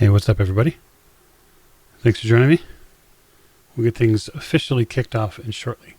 Hey, what's up, everybody? Thanks for joining me. We'll get things officially kicked off in shortly.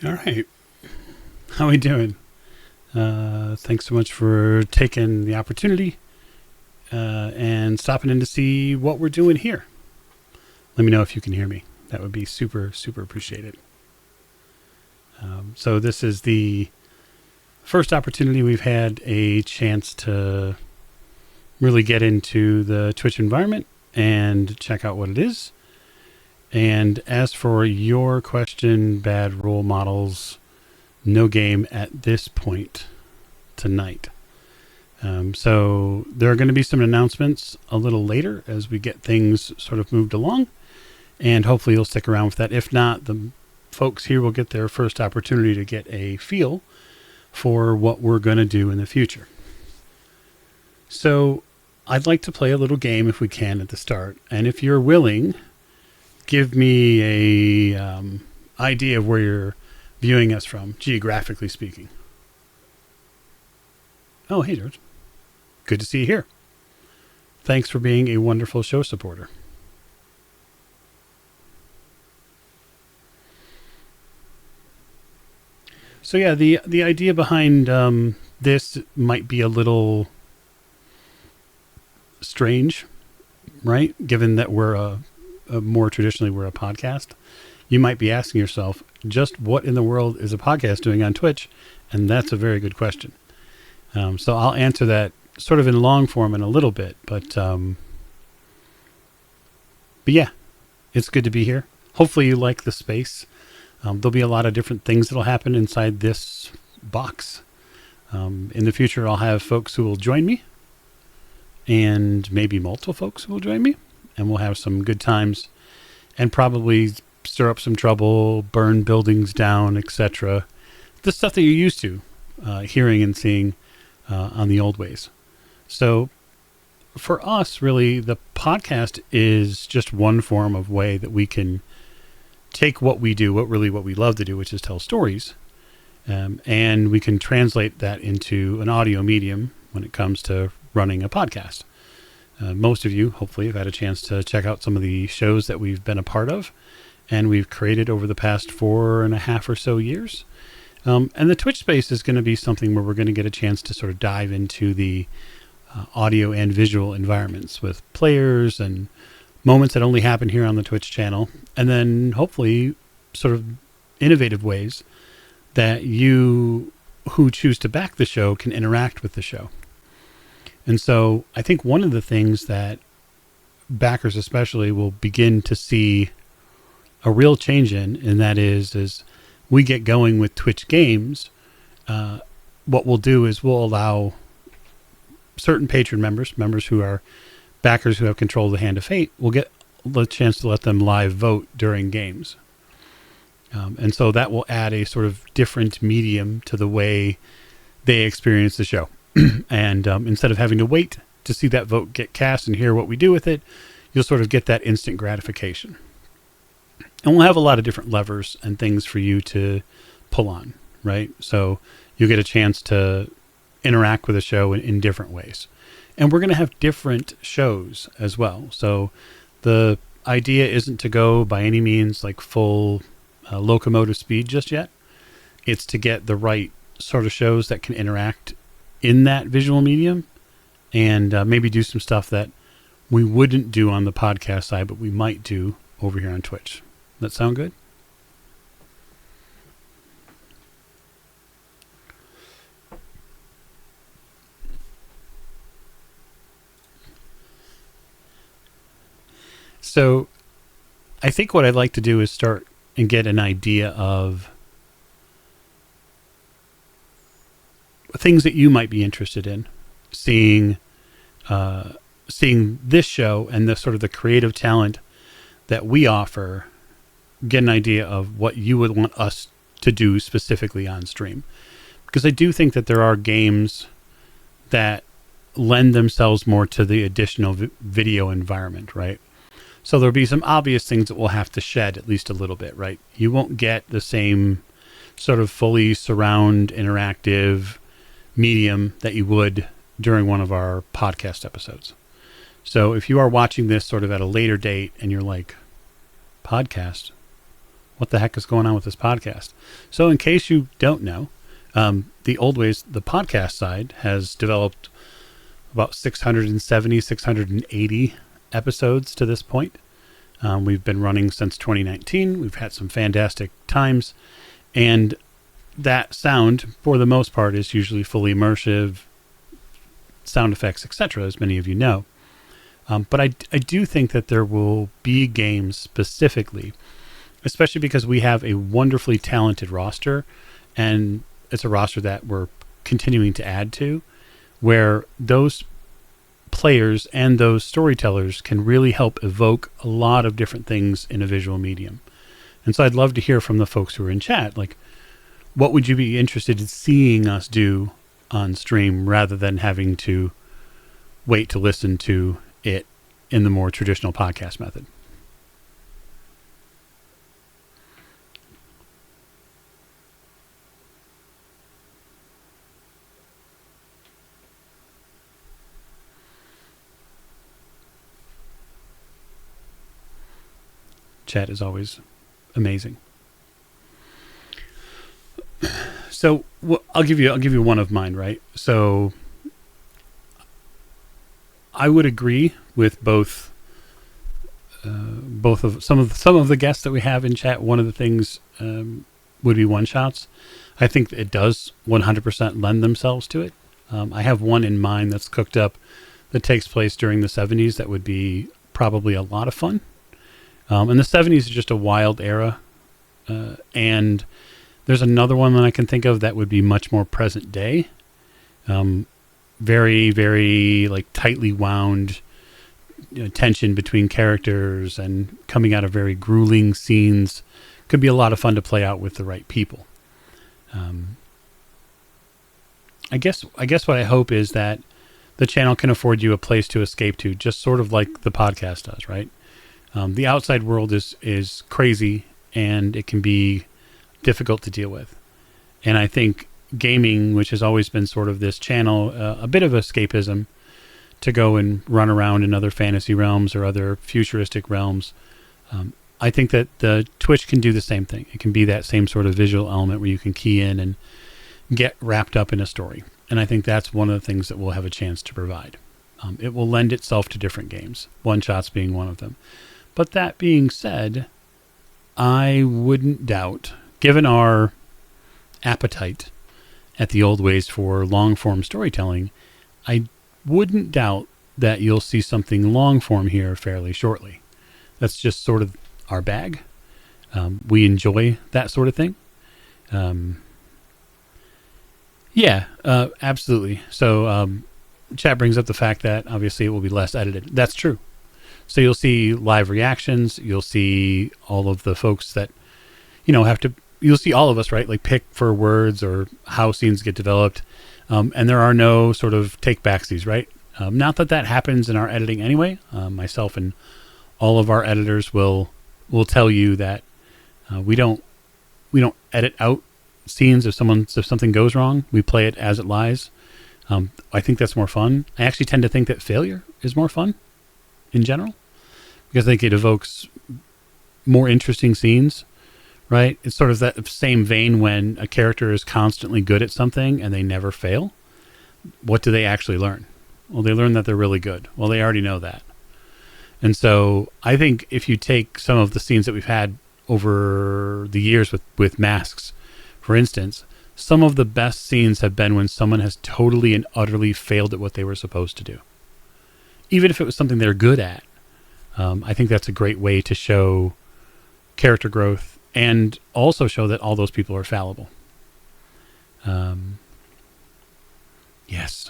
All right. How are we doing? Thanks so much for taking the opportunity and stopping in to see what we're doing here. Let me know if you can hear me. That would be super, super appreciated. So this is the first opportunity we've had a chance to really get into the Twitch environment and check out what it is. And as for your question, bad role models, no game at this point tonight. So there are going to be some announcements a little later as we get things sort of moved along. And hopefully you'll stick around with that. If not, the folks here will get their first opportunity to get a feel for what we're going to do in the future. So I'd like to play a little game if we can at the start. And if you're willing, give me a idea of where you're viewing us from, geographically speaking. Oh, hey, George. Good to see you here. Thanks for being a wonderful show supporter. So yeah, the idea behind this might be a little strange, right? Given that we're more traditionally we're a podcast. You might be asking yourself, just what in the world is a podcast doing on Twitch? And that's a very good question. So I'll answer that sort of in long form in a little bit, but yeah, it's good to be here. Hopefully you like the space. There'll be a lot of different things that'll happen inside this box. In the future, I'll have folks who will join me, and maybe multiple folks who will join me, and we'll have some good times and probably stir up some trouble, burn buildings down, etc. The stuff that you're used to hearing and seeing on the old ways. So for us, really, the podcast is just one form of way that we can take what we do, what we love to do, which is tell stories, and we can translate that into an audio medium when it comes to running a podcast. Most of you, hopefully, have had a chance to check out some of the shows that we've been a part of and we've created over the past 4.5 or so years. And the Twitch space is going to be something where we're going to get a chance to sort of dive into the audio and visual environments with players and moments that only happen here on the Twitch channel, and then hopefully sort of innovative ways that you who choose to back the show can interact with the show. And so I think one of the things that backers especially will begin to see a real change in, and that is we get going with Twitch games, what we'll do is we'll allow certain patron members who are backers who have control of the Hand of Fate, will get the chance to let them live vote during games. And so that will add a sort of different medium to the way they experience the show. And instead of having to wait to see that vote get cast and hear what we do with it, you'll sort of get that instant gratification. And we'll have a lot of different levers and things for you to pull on, right? So you'll get a chance to interact with the show in different ways. And we're going to have different shows as well. So the idea isn't to go by any means like full locomotive speed just yet. It's to get the right sort of shows that can interact in that visual medium and maybe do some stuff that we wouldn't do on the podcast side, but we might do over here on Twitch. That sound good? So I think what I'd like to do is start and get an idea of things that you might be interested in seeing this show and the sort of the creative talent that we offer, get an idea of what you would want us to do specifically on stream. Because I do think that there are games that lend themselves more to the additional video environment, right? So there'll be some obvious things that we'll have to shed at least a little bit, right? You won't get the same sort of fully surround interactive medium that you would during one of our podcast episodes. So if you are watching this sort of at a later date and you're like, podcast? What the heck is going on with this podcast? So in case you don't know, the Old Ways, the podcast side, has developed about 670, 680 episodes to this point. We've been running since 2019. We've had some fantastic times. And that sound, for the most part, is usually fully immersive, sound effects, etc., as many of you know. But I do think that there will be games specifically, especially because we have a wonderfully talented roster, and it's a roster that we're continuing to add to, where those players and those storytellers can really help evoke a lot of different things in a visual medium. And so I'd love to hear from the folks who are in chat, like, what would you be interested in seeing us do on stream rather than having to wait to listen to it in the more traditional podcast method? Chat is always amazing. So I'll give you one of mine, right? So I would agree with both of some of the guests that we have in chat. One of the things would be one shots. I think it does 100% lend themselves to it. I have one in mind that's cooked up that takes place during the 70s that would be probably a lot of fun. And the 70s is just a wild era. And there's another one that I can think of that would be much more present day. Very, very like tightly wound tension between characters and coming out of very grueling scenes. Could be a lot of fun to play out with the right people. I guess what I hope is that the channel can afford you a place to escape to, just sort of like the podcast does, right? The outside world is crazy and it can be difficult to deal with. And I think gaming, which has always been sort of this channel, a bit of escapism to go and run around in other fantasy realms or other futuristic realms. I think that the Twitch can do the same thing. It can be that same sort of visual element where you can key in and get wrapped up in a story. And I think that's one of the things that we'll have a chance to provide. It will lend itself to different games, one shots being one of them. But that being said, I wouldn't doubt, given our appetite at the Old Ways for long-form storytelling, I wouldn't doubt that you'll see something long-form here fairly shortly. That's just sort of our bag. We enjoy that sort of thing. Yeah, absolutely. So chat brings up the fact that obviously it will be less edited. That's true. So you'll see live reactions. You'll see all of the folks that, have to, you'll see all of us, right? Like pick for words or how scenes get developed. And there are no sort of take backsies, right? Not that that happens in our editing anyway. Myself and all of our editors will tell you that we don't edit out scenes if something goes wrong. We play it as it lies. I think that's more fun. I actually tend to think that failure is more fun in general because I think it evokes more interesting scenes, right? It's sort of that same vein when a character is constantly good at something and they never fail. What do they actually learn? Well, they learn that they're really good. Well, they already know that. And so I think if you take some of the scenes that we've had over the years with masks, for instance, some of the best scenes have been when someone has totally and utterly failed at what they were supposed to do. Even if it was something they're good at. I think that's a great way to show character growth and also show that all those people are fallible. Yes,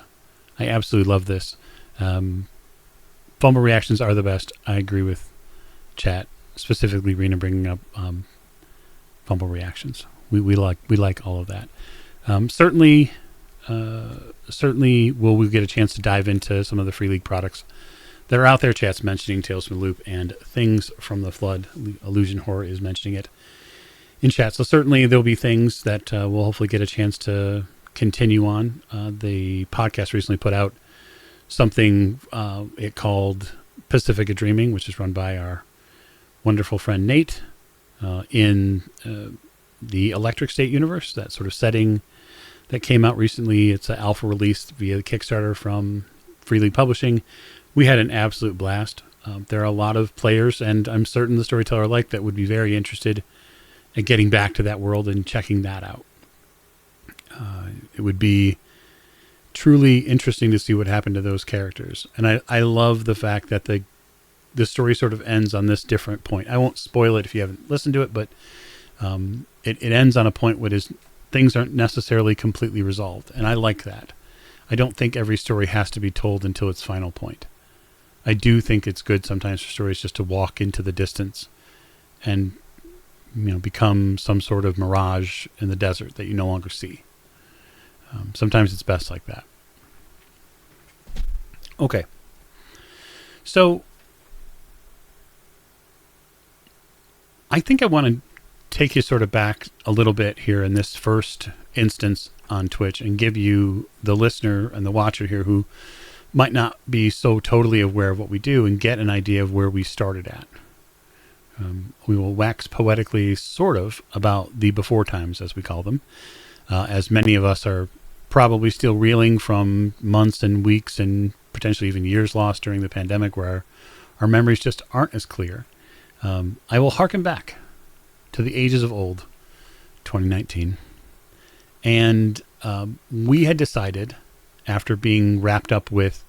I absolutely love this. Fumble reactions are the best. I agree with chat, specifically Rena bringing up fumble reactions. We like all of that. Certainly will we get a chance to dive into some of the Free League products that are out there. Chat's mentioning Tales from the Loop and Things from the Flood. Illusion Horror is mentioning it in chat. So certainly there'll be things that we'll hopefully get a chance to continue on. The podcast recently put out something it called Pacifica Dreaming, which is run by our wonderful friend Nate in the Electric State universe, that sort of setting that came out recently. It's an alpha release via the Kickstarter from Free League Publishing. We had an absolute blast. There are a lot of players, and I'm certain the storyteller alike, that would be very interested in getting back to that world and checking that out. It would be truly interesting to see what happened to those characters. And I love the fact that the story sort of ends on this different point. I won't spoil it if you haven't listened to it, but it ends on a point where things aren't necessarily completely resolved. And I like that. I don't think every story has to be told until its final point. I do think it's good sometimes for stories just to walk into the distance and become some sort of mirage in the desert that you no longer see. Sometimes it's best like that. Okay. So I think I want to take you sort of back a little bit here in this first instance on Twitch and give you, the listener and the watcher here who might not be so totally aware of what we do, and get an idea of where we started at. We will wax poetically sort of about the before times, as we call them, as many of us are probably still reeling from months and weeks and potentially even years lost during the pandemic, where our memories just aren't as clear. I will harken back to the ages of old, 2019. And we had decided, after being wrapped up with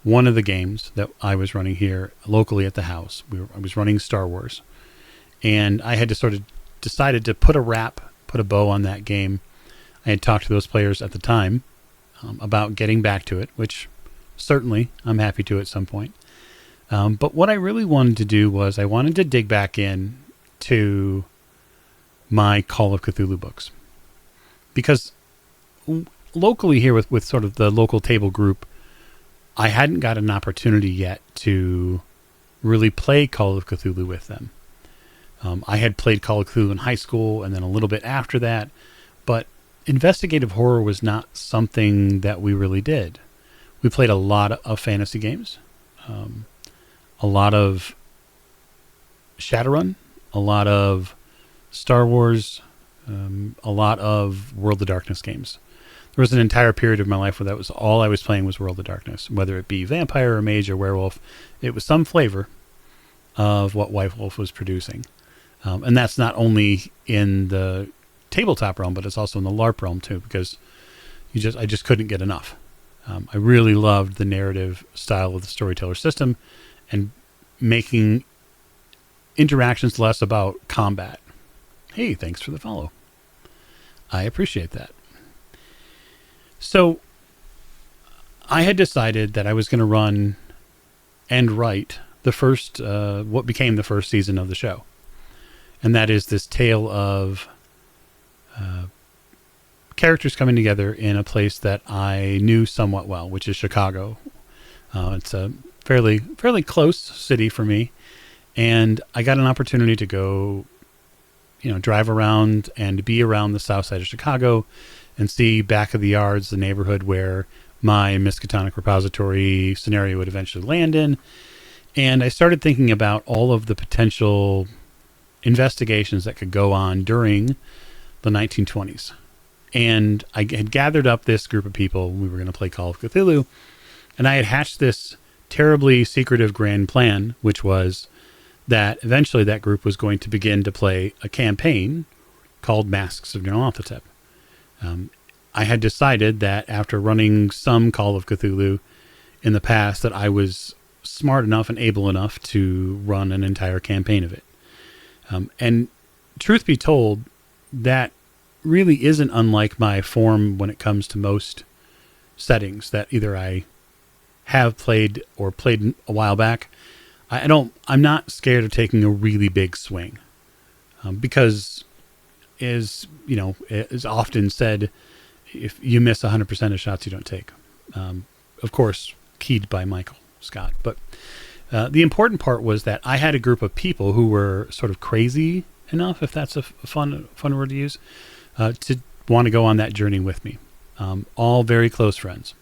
one of the games that I was running here locally at the house, I was running Star Wars, and I had to sort of decided to put a bow on that game. I had talked to those players at the time about getting back to it, which certainly I'm happy to at some point. But what I really wanted to do was I wanted to dig back in to my Call of Cthulhu books. Because locally here with sort of the local table group, I hadn't got an opportunity yet to really play Call of Cthulhu with them. I had played Call of Cthulhu in high school and then a little bit after that, but investigative horror was not something that we really did. We played a lot of fantasy games, a lot of Shadowrun, a lot of Star Wars, a lot of World of Darkness games. There was an entire period of my life where that was all I was playing was World of Darkness, whether it be vampire or mage or werewolf. It was some flavor of what White Wolf was producing. And that's not only in the tabletop realm, but it's also in the LARP realm too, because I just couldn't get enough. I really loved the narrative style of the storyteller system and making interactions less about combat. Hey, thanks for the follow. I appreciate that. So I had decided that I was going to run and write the first, what became the first season of the show. And that is this tale of characters coming together in a place that I knew somewhat well, which is Chicago. It's a fairly close city for me. And I got an opportunity to go, drive around and be around the south side of Chicago and see back of the yards, the neighborhood where my Miskatonic repository scenario would eventually land in. And I started thinking about all of the potential investigations that could go on during the 1920s. And I had gathered up this group of people. We were going to play Call of Cthulhu. And I had hatched this terribly secretive grand plan, which was that eventually that group was going to begin to play a campaign called Masks of Nyarlathotep. I had decided that after running some Call of Cthulhu in the past that I was smart enough and able enough to run an entire campaign of it. And truth be told, that really isn't unlike my form when it comes to most settings that either I have played or played a while back. I'm not scared of taking a really big swing, because is often said, if you miss 100% of shots you don't take, of course, keyed by Michael Scott. But the important part was that I had a group of people who were sort of crazy enough, if that's a fun word to use, to want to go on that journey with me. All very close friends.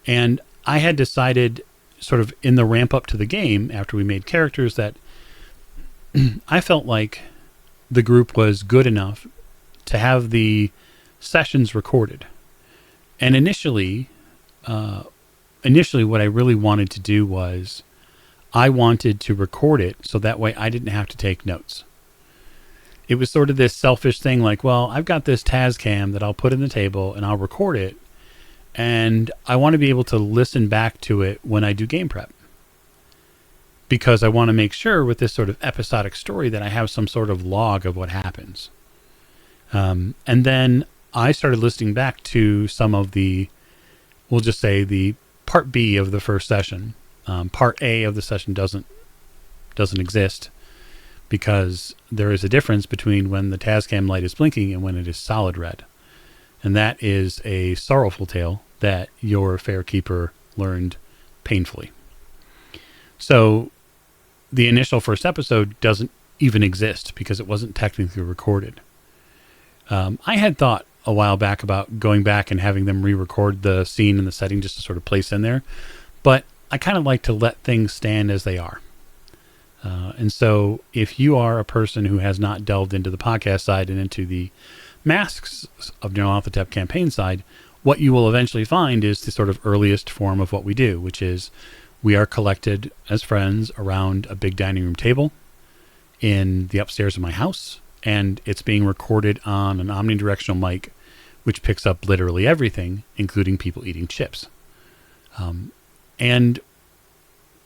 And I had decided sort of in the ramp up to the game after we made characters that I felt like the group was good enough to have the sessions recorded. And initially what I really wanted to do was I wanted to record it so that way I didn't have to take notes. It was sort of this selfish thing like, well, I've got this Tascam that I'll put in the table and I'll record it. And I want to be able to listen back to it when I do game prep. Because I want to make sure with this sort of episodic story that I have some sort of log of what happens. And then I started listening back to some of the, we'll just say the part B of the first session. Part A of the session doesn't exist because there is a difference between when the Tascam light is blinking and when it is solid red. And that is a sorrowful tale that your fair keeper learned painfully. So the initial first episode doesn't even exist because it wasn't technically recorded. I had thought a while back about going back and having them re-record the scene and the setting just to sort of place in there. But I kind of like to let things stand as they are. And so if you are a person who has not delved into the podcast side and into the Masks of Nyarlathotep campaign side, what you will eventually find is the sort of earliest form of what we do, which is we are collected as friends around a big dining room table in the upstairs of my house, and it's being recorded on an omnidirectional mic, which picks up literally everything, including people eating chips. And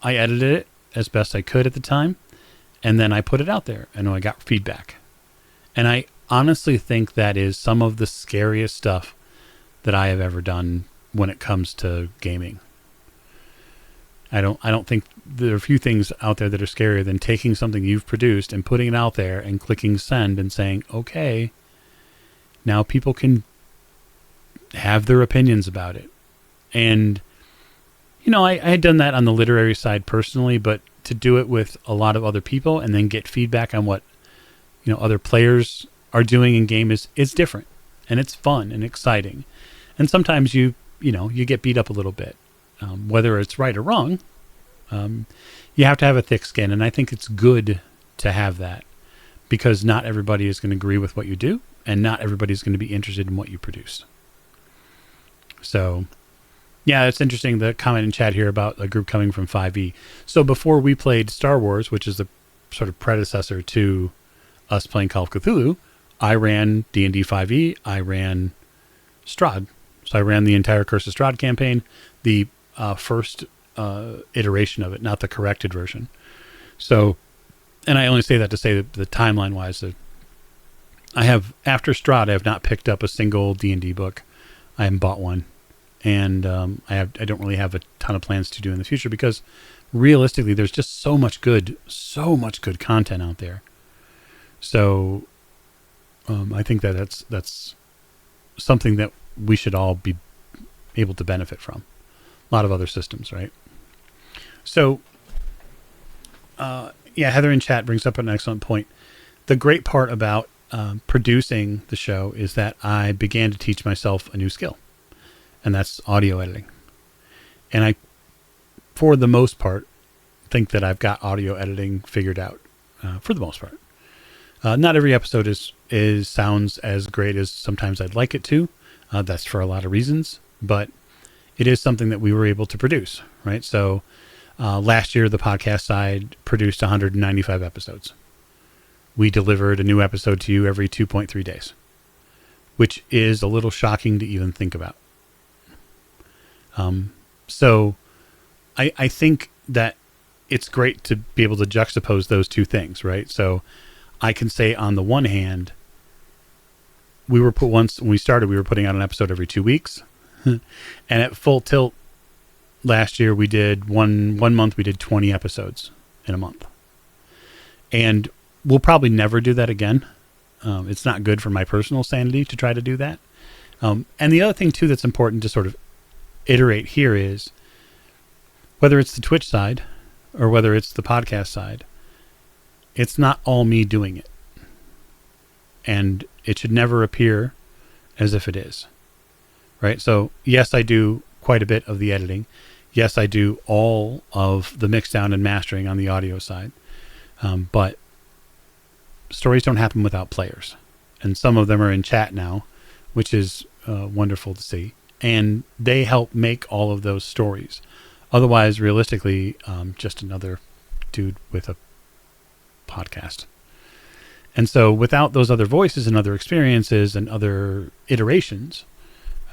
I edited it as best I could at the time, and then I put it out there, and I got feedback. And I honestly think that is some of the scariest stuff that I have ever done when it comes to gaming. I don't think there are a few things out there that are scarier than taking something you've produced and putting it out there and clicking send and saying, okay, now people can have their opinions about it. And, I had done that on the literary side personally, but to do it with a lot of other people and then get feedback on what, other players are doing in game is different, and it's fun and exciting. And sometimes you get beat up a little bit, whether it's right or wrong. You have to have a thick skin, and I think it's good to have that because not everybody is going to agree with what you do, and not everybody is going to be interested in what you produce. So, yeah, it's interesting, the comment in chat here about a group coming from 5e. So before we played Star Wars, which is the sort of predecessor to us playing Call of Cthulhu, I ran D&D 5e, I ran Strahd. So I ran the entire Curse of Strahd campaign, the first iteration of it, not the corrected version. So, and I only say that to say that the timeline-wise, I have, after Strahd, I have not picked up a single D&D book. I haven't bought one, and I don't really have a ton of plans to do in the future because realistically, there's just so much good content out there. So I think that's something that we should all be able to benefit from. A lot of other systems, right? So, Heather in chat brings up an excellent point. The great part about producing the show is that I began to teach myself a new skill, and that's audio editing. And I, for the most part, think that I've got audio editing figured out for the most part. Not every episode sounds as great as sometimes I'd like it to. That's for a lot of reasons, but it is something that we were able to produce, right? So last year, the podcast side produced 195 episodes. We delivered a new episode to you every 2.3 days, which is a little shocking to even think about. So I think that it's great to be able to juxtapose those two things, right? So I can say on the one hand, once when we started, we were putting out an episode every 2 weeks. And at full tilt last year, we did one month, we did 20 episodes in a month. And we'll probably never do that again. It's not good for my personal sanity to try to do that. And the other thing too, that's important to sort of iterate here is whether it's the Twitch side or whether it's the podcast side, it's not all me doing it. And it should never appear as if it is. Right? So yes, I do quite a bit of the editing. Yes, I do all of the mixdown and mastering on the audio side. But stories don't happen without players. And some of them are in chat now, which is wonderful to see. And they help make all of those stories. Otherwise, realistically, just another dude with a podcast. And so without those other voices and other experiences and other iterations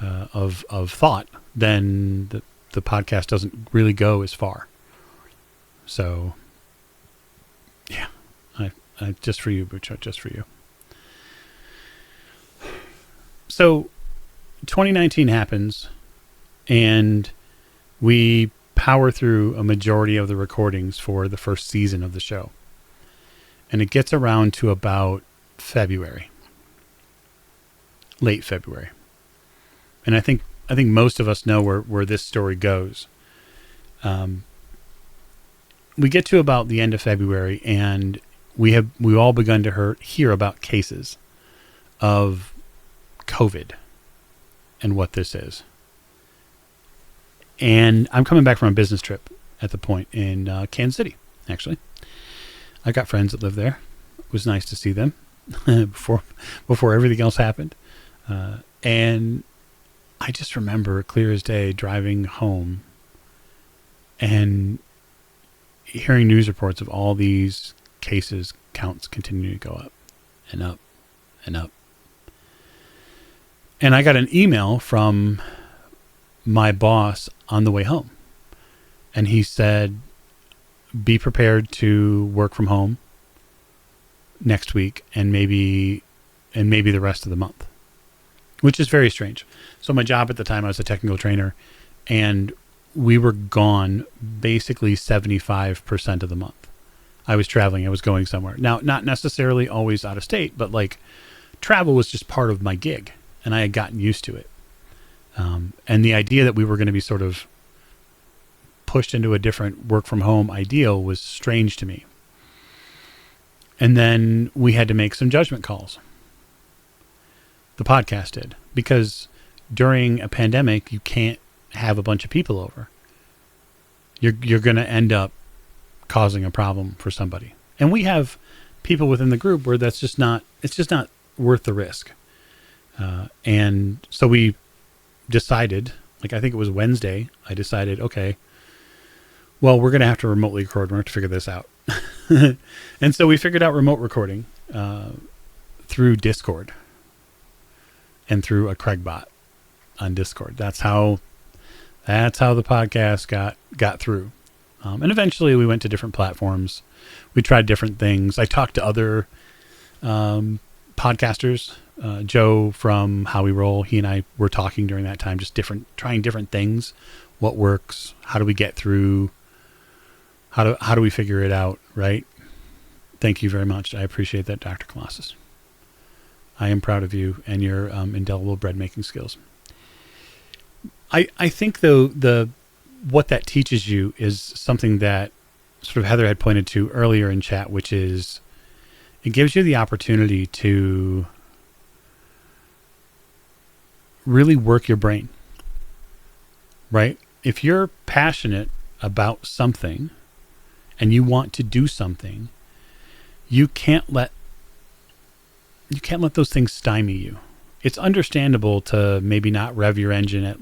of thought, then the podcast doesn't really go as far. So, yeah, I just for you, Bucho, just for you. So 2019 happens, and we power through a majority of the recordings for the first season of the show. And it gets around to about February, late February. And I think most of us know where this story goes. We get to about the end of February, and we've all begun to hear about cases of COVID and what this is. And I'm coming back from a business trip at the point in Kansas City, actually. I got friends that live there. It was nice to see them before everything else happened. And I just remember clear as day driving home and hearing news reports of all these cases counts continuing to go up and up and up. And I got an email from my boss on the way home. And he said, be prepared to work from home next week and maybe the rest of the month, which is very strange. So my job at the time, I was a technical trainer, and we were gone basically 75% of the month. I was traveling. I was going somewhere. Now, not necessarily always out of state, but like travel was just part of my gig, and I had gotten used to it. And the idea that we were going to be sort of pushed into a different work from home ideal was strange to me. And then we had to make some judgment calls. The podcast did, because during a pandemic, you can't have a bunch of people over. You're going to end up causing a problem for somebody. And we have people within the group where it's just not worth the risk. And so we decided, like, I think it was Wednesday, I decided, okay, well, we're going to have to remotely record. We're going to have to figure this out. And so we figured out remote recording through Discord and through a Craigbot on Discord. That's how the podcast got through. And eventually we went to different platforms. We tried different things. I talked to other podcasters Joe from How We Roll, he and I were talking during that time, just trying different things. What works? How do we get through? How do we figure it out? Right. Thank you very much. I appreciate that, Dr. Colossus. I am proud of you and your indelible bread making skills. I think though what that teaches you is something that sort of Heather had pointed to earlier in chat, which is it gives you the opportunity to really work your brain, right? If you're passionate about something and you want to do something, you can't let those things stymie you. It's understandable to maybe not rev your engine at,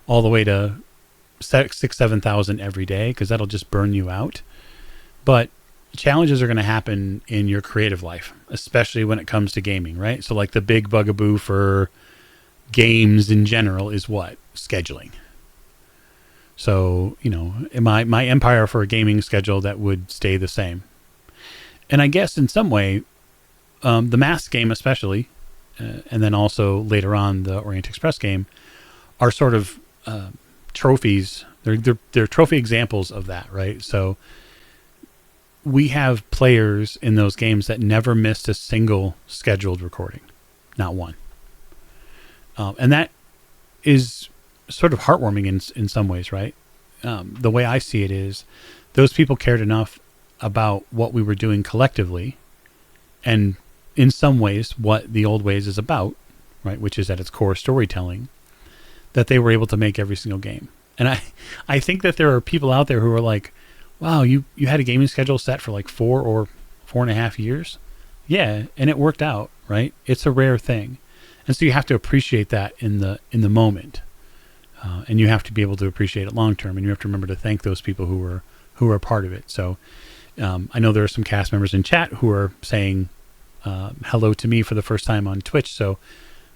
all the way to 7,000 every day, because that'll just burn you out. But challenges are going to happen in your creative life, especially when it comes to gaming, right? So like the big bugaboo for games in general is what? Scheduling. So, my empire for a gaming schedule that would stay the same. And I guess in some way, the Mask game especially, and then also later on the Orient Express game, are sort of trophies. They're trophy examples of that, right? So we have players in those games that never missed a single scheduled recording, not one. And that is sort of heartwarming in some ways, right? The way I see it is those people cared enough about what we were doing collectively, and in some ways what the old ways is about, right, which is at its core storytelling, that they were able to make every single game. And I think that there are people out there who are like, wow, you had a gaming schedule set for like 4 or 4.5 years. Yeah. And it worked out, right? It's a rare thing. And so you have to appreciate that in the moment. And you have to be able to appreciate it long-term, and you have to remember to thank those people who were a part of it. So I know there are some cast members in chat who are saying hello to me for the first time on Twitch. So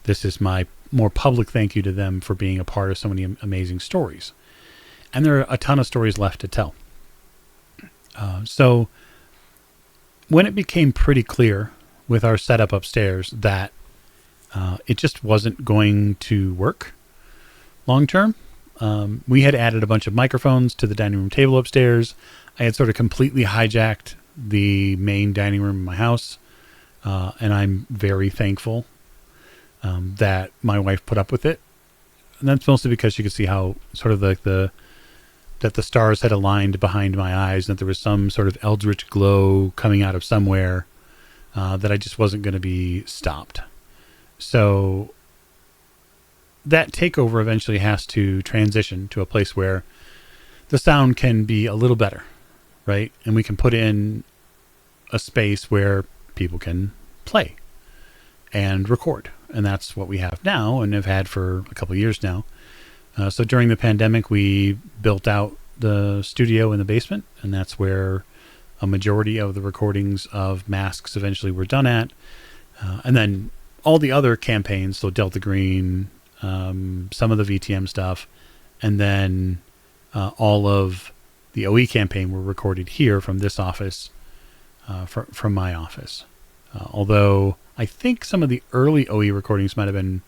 this is my more public thank you to them for being a part of so many amazing stories. And there are a ton of stories left to tell. So when it became pretty clear with our setup upstairs that it just wasn't going to work long term, we had added a bunch of microphones to the dining room table upstairs. I had sort of completely hijacked the main dining room in my house. And I'm very thankful that my wife put up with it. And that's mostly because she could see how sort of like that the stars had aligned behind my eyes, and that there was some sort of eldritch glow coming out of somewhere that I just wasn't going to be stopped. So that takeover eventually has to transition to a place where the sound can be a little better, right? And we can put in a space where people can play and record. And that's what we have now and have had for a couple of years now. So during the pandemic, we built out the studio in the basement, and that's where a majority of the recordings of Masks eventually were done at. And then all the other campaigns, so Delta Green, some of the VTM stuff, and then all of the OE campaign were recorded here from this office, from my office. Although I think some of the early OE recordings might have been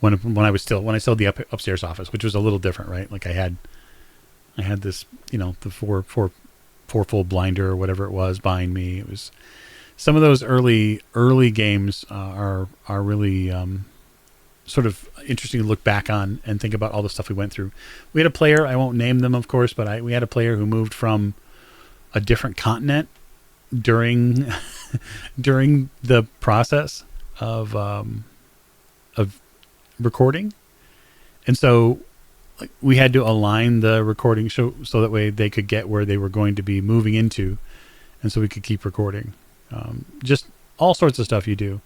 when I still had the upstairs office, which was a little different, right? Like I had this, the four full blinder or whatever it was behind me. It was some of those early we are really sort of interesting to look back on and think about all the stuff we went through. We had a player, I won't name them, of course, but we had a player who moved from a different continent during the process of recording, and so we had to align the recording show so that way they could get where they were going to be moving into, and so we could keep recording. Just all sorts of stuff you do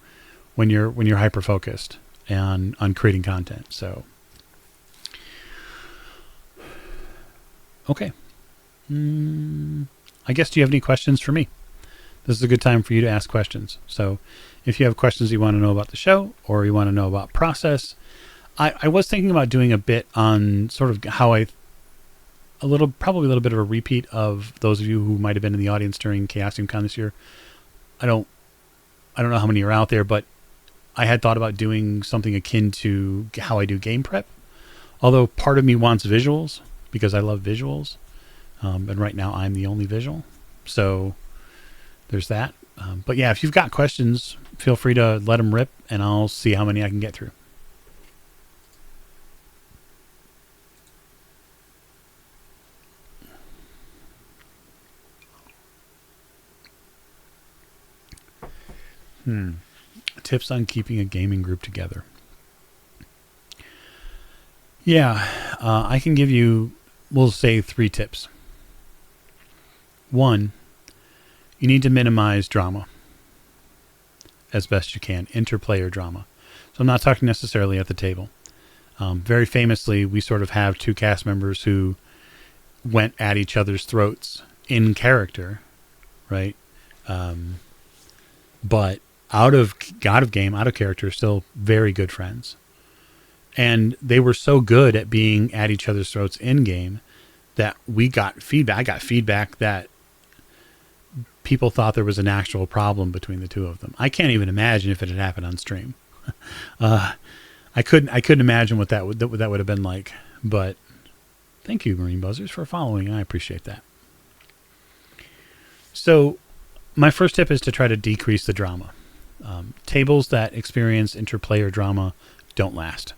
when you're hyper focused and on creating content. So okay, I guess, do you have any questions for me? This is a good time for you to ask questions. So if you have questions you want to know about the show, or you want to know about process, I was thinking about doing a bit on sort of how probably a little bit of a repeat of those of you who might have been in the audience during Chaosium Con this year. I don't know how many are out there, but I had thought about doing something akin to how I do game prep. Although part of me wants visuals because I love visuals. And right now I'm the only visual. So there's that. But yeah, if you've got questions, feel free to let them rip and I'll see how many I can get through. Tips on keeping a gaming group together. Yeah, I can give you, we'll say 3 tips. 1, you need to minimize drama as best you can, interplayer drama. So I'm not talking necessarily at the table. Very famously, we sort of have 2 cast members who went at each other's throats in character, right? But out of game, out of character, still very good friends. And they were so good at being at each other's throats in game that we got feedback. I got feedback that people thought there was an actual problem between the 2 of them. I can't even imagine if it had happened on stream. I couldn't imagine what that would have been like. But thank you, Marine Buzzers, for following. I appreciate that. So my first tip is to try to decrease the drama. Tables that experience interplayer drama don't last.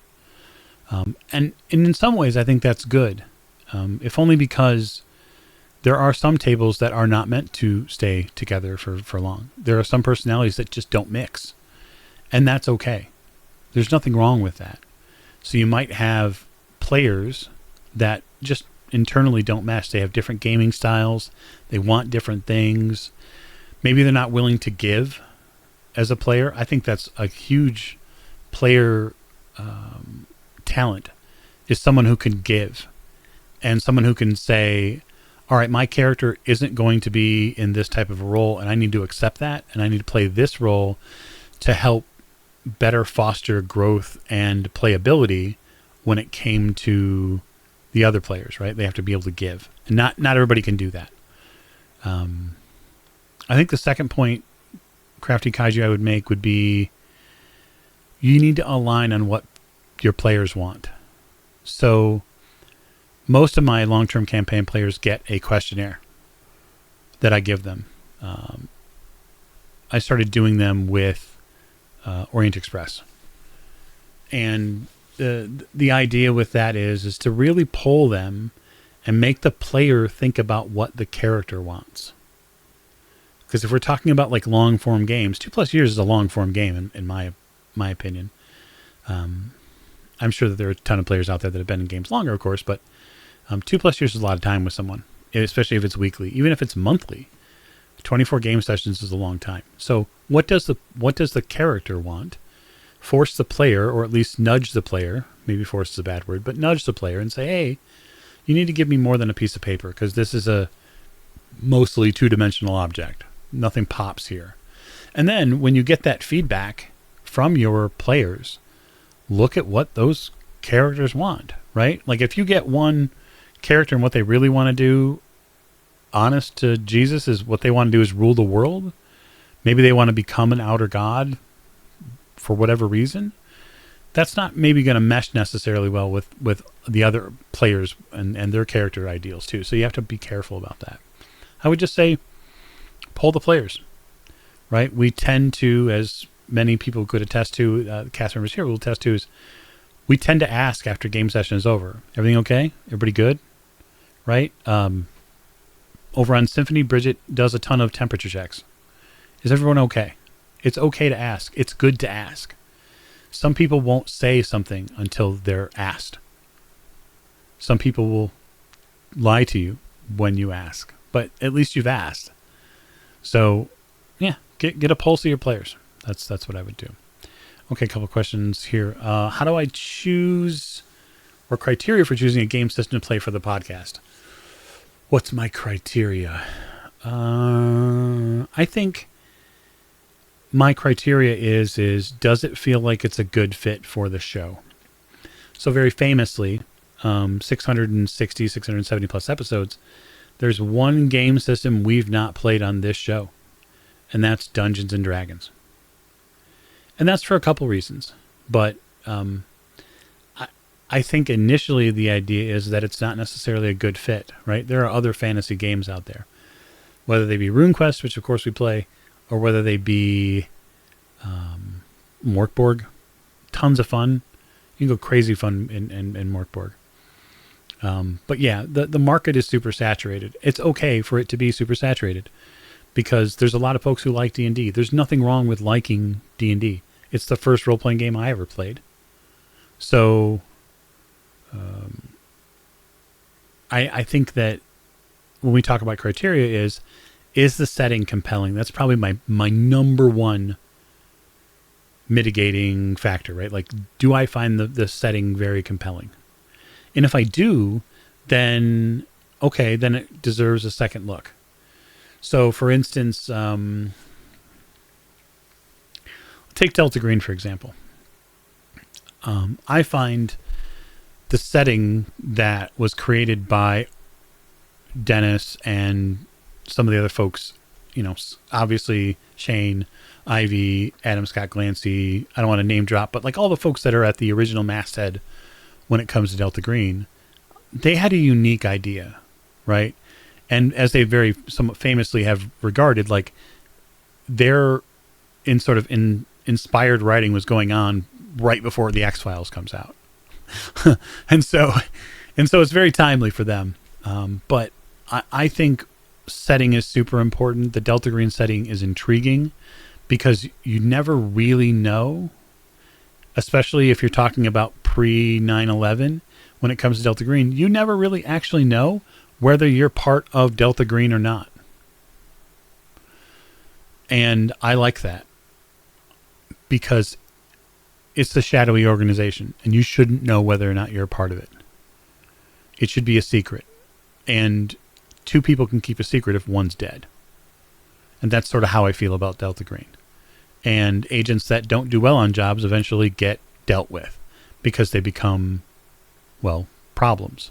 And in some ways, I think that's good. If only because there are some tables that are not meant to stay together for long. There are some personalities that just don't mix. And that's okay. There's nothing wrong with that. So you might have players that just internally don't mesh. They have different gaming styles. They want different things. Maybe they're not willing to give as a player. I think that's a huge player talent, is someone who can give and someone who can say, all right, my character isn't going to be in this type of a role and I need to accept that and I need to play this role to help better foster growth and playability when it came to the other players, right? They have to be able to give. And not everybody can do that. I think the second point, Crafty Kaiju, I would make would be you need to align on what your players want. So most of my long-term campaign players get a questionnaire that I give them. I started doing them with Orient Express. And the idea with that is to really poll them and make the player think about what the character wants. Because if we're talking about like long-form games, 2+ years is a long-form game in my opinion. I'm sure that there are a ton of players out there that have been in games longer, of course, but 2+ years is a lot of time with someone, especially if it's weekly. Even if it's monthly, 24 game sessions is a long time. So what does the character want? Force the player, or at least nudge the player. Maybe force is a bad word, but nudge the player and say, hey, you need to give me more than a piece of paper because this is a mostly 2-dimensional object. Nothing pops here. And then when you get that feedback from your players, look at what those characters want, right? Like if you get one character and what they really want to do, honest to Jesus, is what they want to do is rule the world. Maybe they want to become an outer god for whatever reason. That's not maybe going to mesh necessarily well with the other players and their character ideals too. So you have to be careful about that. I would just say, poll the players, right? We tend to, as many people could attest to, cast members here will attest to, is we tend to ask after game session is over, everything okay? Everybody good? Right? Over on Symphony, Bridget does a ton of temperature checks. Is everyone okay? It's okay to ask. It's good to ask. Some people won't say something until they're asked. Some people will lie to you when you ask, but at least you've asked. So, yeah, get a pulse of your players. That's what I would do. Okay, a couple of questions here. How do I choose, or criteria for choosing a game system to play for the podcast? What's my criteria? I think my criteria is does it feel like it's a good fit for the show? So very famously, 660, 670 plus episodes, there's one game system we've not played on this show, and that's Dungeons and Dragons. And that's for a couple reasons. But I, I think initially the idea is that it's not necessarily a good fit, right? There are other fantasy games out there, whether they be RuneQuest, which of course we play, or whether they be Morkborg. Tons of fun. You can go crazy fun in Morkborg. But yeah, the market is super saturated. It's okay for it to be super saturated because there's a lot of folks who like D&D. There's nothing wrong with liking D&D. It's the first role-playing game I ever played. So I think that when we talk about criteria is the setting compelling? That's probably my number one mitigating factor, right? Like, do I find the setting very compelling? And if I do, then okay, then it deserves a second look. So for instance, take Delta Green, for example. I find the setting that was created by Dennis and some of the other folks, obviously Shane, Ivy, Adam Scott Glancy, I don't want to name drop, but like all the folks that are at the original masthead when it comes to Delta Green, they had a unique idea, right? And as they very somewhat famously have regarded, like their inspired writing was going on right before the X-Files comes out. and so it's very timely for them. But I think setting is super important. The Delta Green setting is intriguing because you never really know, especially if you're talking about pre 9/11, when it comes to Delta Green, you never really actually know whether you're part of Delta Green or not. And I like that because it's a shadowy organization and you shouldn't know whether or not you're a part of it. It should be a secret. And two people can keep a secret if one's dead. And that's sort of how I feel about Delta Green. And agents that don't do well on jobs eventually get dealt with because they become, well, problems.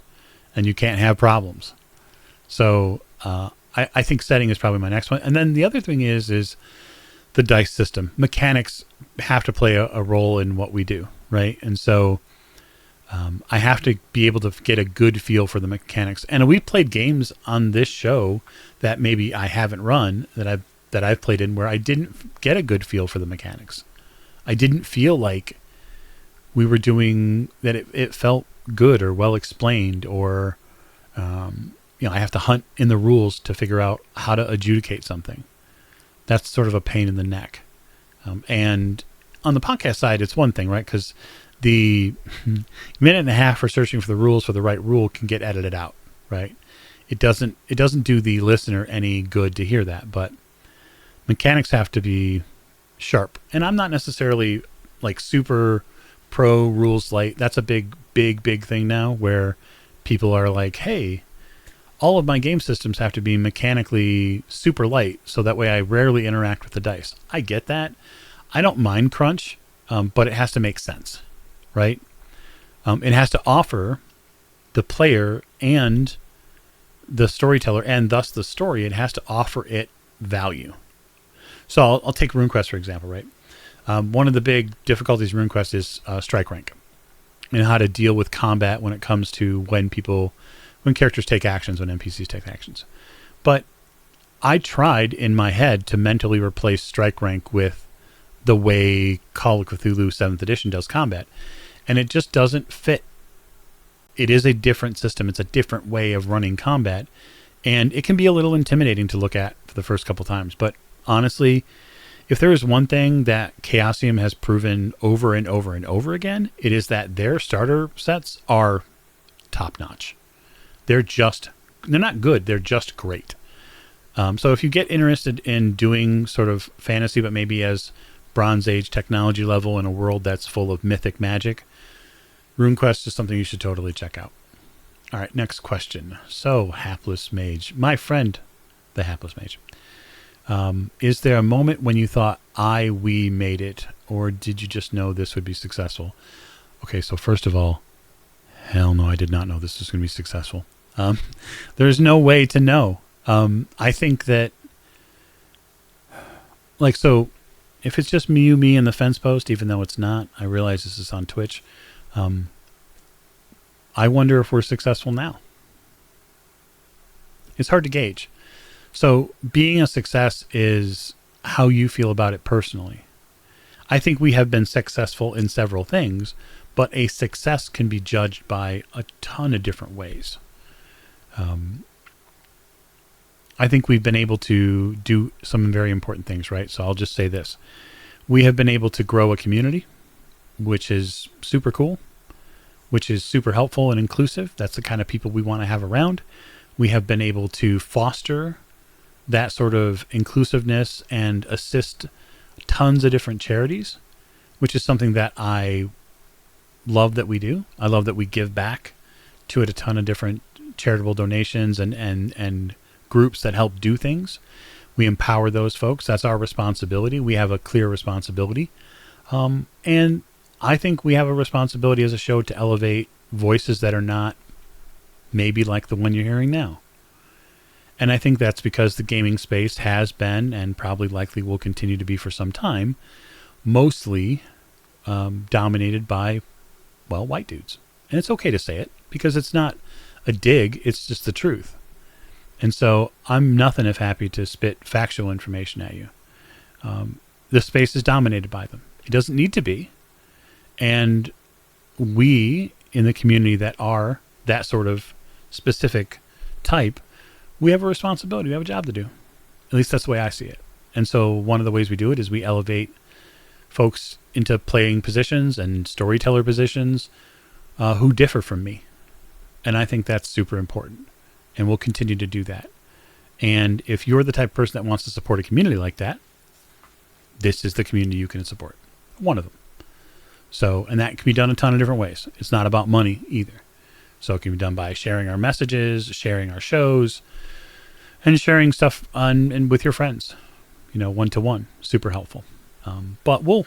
And you can't have problems. So I think setting is probably my next one. And then the other thing is the dice system. Mechanics have to play a role in what we do, right? And so I have to be able to get a good feel for the mechanics. And we've played games on this show that maybe I haven't run that I've played in where I didn't get a good feel for the mechanics. I didn't feel like we were doing that. It felt good or well explained, or I have to hunt in the rules to figure out how to adjudicate something. That's sort of a pain in the neck. And on the podcast side, it's one thing, right? Because the minute and a half for searching for the rules for the right rule can get edited out, right? It doesn't do the listener any good to hear that, but mechanics have to be sharp. And I'm not necessarily like super pro rules light. That's a big thing now where people are like, hey, all of my game systems have to be mechanically super light so that way I rarely interact with the dice. I get that. I don't mind crunch, but it has to make sense, right? It has to offer the player and the storyteller, and thus the story, it has to offer it value. So I'll take RuneQuest, for example, right? One of the big difficulties in RuneQuest is strike rank and how to deal with combat when it comes to when characters take actions, when NPCs take actions. But I tried in my head to mentally replace strike rank with the way Call of Cthulhu 7th edition does combat. And it just doesn't fit. It is a different system. It's a different way of running combat. And it can be a little intimidating to look at for the first couple times. But honestly, if there is one thing that Chaosium has proven over and over and over again, it is that their starter sets are top-notch. They're not good. They're just great. So if you get interested in doing sort of fantasy, but maybe as Bronze Age technology level in a world that's full of mythic magic, RuneQuest is something you should totally check out. All right, next question. So, Hapless Mage. My friend, the Hapless Mage. Is there a moment when you thought, we made it, or did you just know this would be successful? Okay, so first of all, hell no, I did not know this was going to be successful. There's no way to know. I think that, if it's just me and the fence post, even though it's not, I realize this is on Twitch. I wonder if we're successful now. It's hard to gauge. So being a success is how you feel about it personally. I think we have been successful in several things, but a success can be judged by a ton of different ways. I think we've been able to do some very important things, right? So I'll just say this. We have been able to grow a community, which is super cool, which is super helpful and inclusive. That's the kind of people we want to have around. We have been able to foster that sort of inclusiveness and assist tons of different charities, which is something that I love that we do. I love that we give back to it a ton of different charitable donations and groups that help do things. We empower those folks. That's our responsibility. We have a clear responsibility. And I think we have a responsibility as a show to elevate voices that are not maybe like the one you're hearing now. And I think that's because the gaming space has been, and probably likely will continue to be for some time, mostly dominated by, well, white dudes. And it's okay to say it, because it's not a dig, it's just the truth. And so I'm nothing if happy to spit factual information at you. The space is dominated by them. It doesn't need to be. And we in the community that are that sort of specific type, we have a responsibility. We have a job to do. At least that's the way I see it. And so one of the ways we do it is we elevate folks into playing positions and storyteller positions who differ from me. And I think that's super important. And we'll continue to do that. And if you're the type of person that wants to support a community like that, this is the community you can support. One of them. So, and that can be done a ton of different ways. It's not about money either. So it can be done by sharing our messages, sharing our shows, and sharing stuff and with your friends, one-to-one. Super helpful. But we'll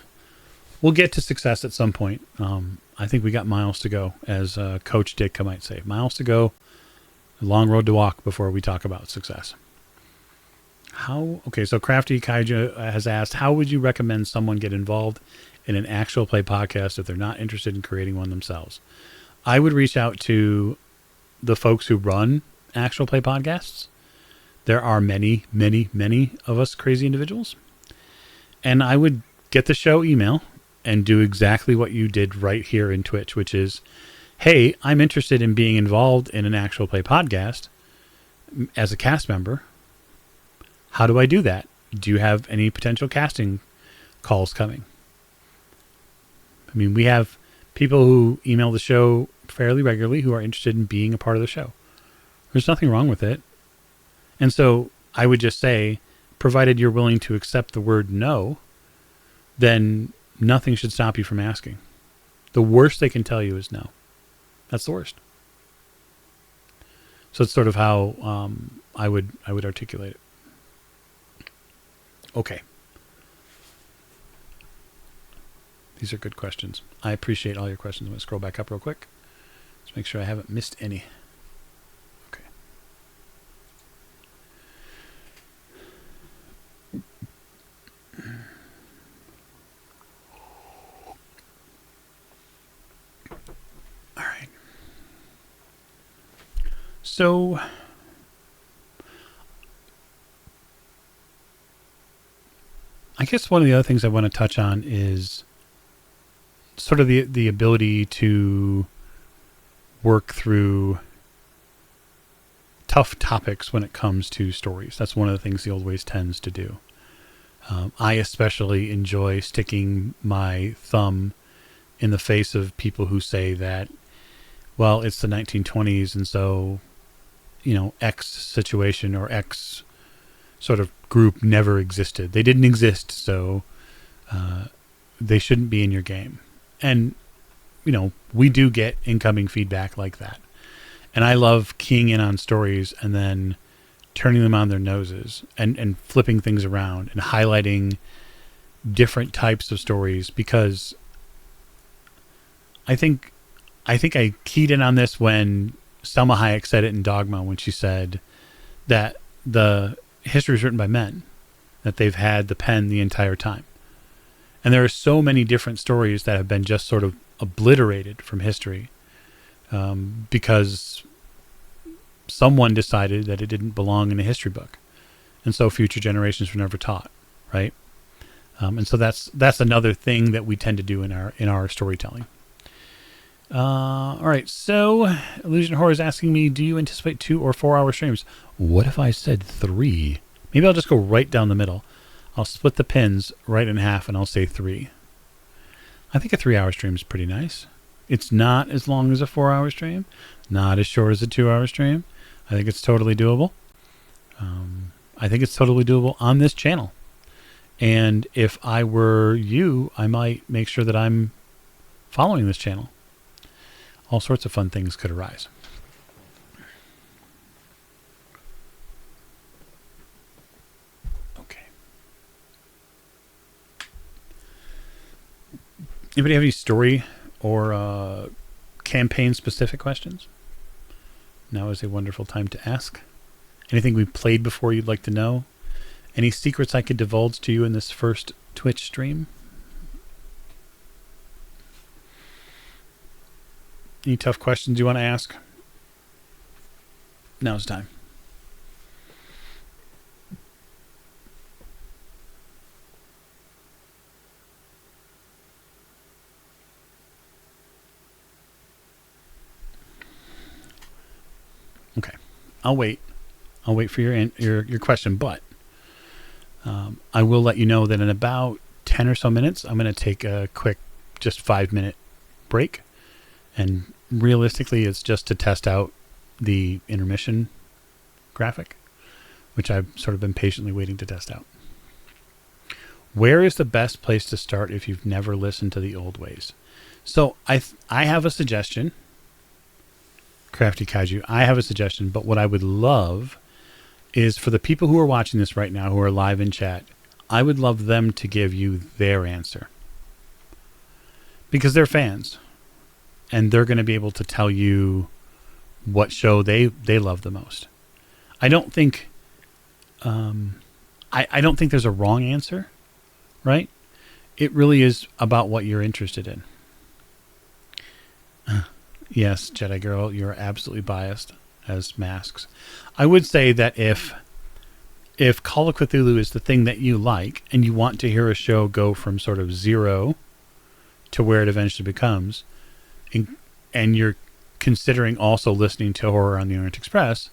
get to success at some point. I think we got miles to go, as Coach Dick might say. Miles to go, a long road to walk before we talk about success. So Crafty Kaiju has asked, how would you recommend someone get involved in an actual play podcast if they're not interested in creating one themselves? I would reach out to the folks who run actual play podcasts. There are many, many, many of us crazy individuals. And I would get the show email and do exactly what you did right here in Twitch, which is, hey, I'm interested in being involved in an actual play podcast as a cast member. How do I do that? Do you have any potential casting calls coming? I mean, we have people who email the show fairly regularly who are interested in being a part of the show. There's nothing wrong with it. And so I would just say, provided you're willing to accept the word no, then nothing should stop you from asking. The worst they can tell you is no. That's the worst. So it's sort of how I would articulate it. Okay. These are good questions. I appreciate all your questions. I'm going to scroll back up real quick. Let's make sure I haven't missed any. Okay. All right. So I guess one of the other things I want to touch on is sort of the ability to work through tough topics when it comes to stories. That's one of the things the Old Ways tends to do. I especially enjoy sticking my thumb in the face of people who say that, well, it's the 1920s, and so, X situation or X sort of group never existed. They didn't exist, so they shouldn't be in your game. And, we do get incoming feedback like that. And I love keying in on stories and then turning them on their noses and flipping things around and highlighting different types of stories, because I think I keyed in on this when Selma Hayek said it in Dogma, when she said that the history is written by men, that they've had the pen the entire time. And there are so many different stories that have been just sort of obliterated from history because someone decided that it didn't belong in a history book. And so future generations were never taught, right? And so that's another thing that we tend to do in our storytelling. All right, so Illusion Horror is asking me, do you anticipate 2 or 4 hour streams? What if I said 3? Maybe I'll just go right down the middle. I'll split the pins right in half and I'll say 3. I think a 3 hour stream is pretty nice. It's not as long as a 4 hour stream, not as short as a 2 hour stream. I think it's totally doable. I think it's totally doable on this channel. And if I were you, I might make sure that I'm following this channel. All sorts of fun things could arise. Okay. Anybody have any story or campaign-specific questions? Now is a wonderful time to ask. Anything we played before you'd like to know? Any secrets I could divulge to you in this first Twitch stream? Any tough questions you want to ask? Now's the time. Okay, I'll wait. I'll wait for your question, but I will let you know that in about 10 or so minutes, I'm going to take a quick, just 5-minute break. And realistically, it's just to test out the intermission graphic, which I've sort of been patiently waiting to test out. Where is the best place to start if you've never listened to the old ways? So I have a suggestion. Crafty Kaiju, I have a suggestion, but what I would love is for the people who are watching this right now, who are live in chat, I would love them to give you their answer. Because they're fans. And they're going to be able to tell you what show they love the most. I don't think I don't think there's a wrong answer, right? It really is about what you're interested in. Yes, Jedi Girl, you're absolutely biased as masks. I would say that if Call of Cthulhu is the thing that you like and you want to hear a show go from sort of 0 to where it eventually becomes, and you're considering also listening to Horror on the Orient Express,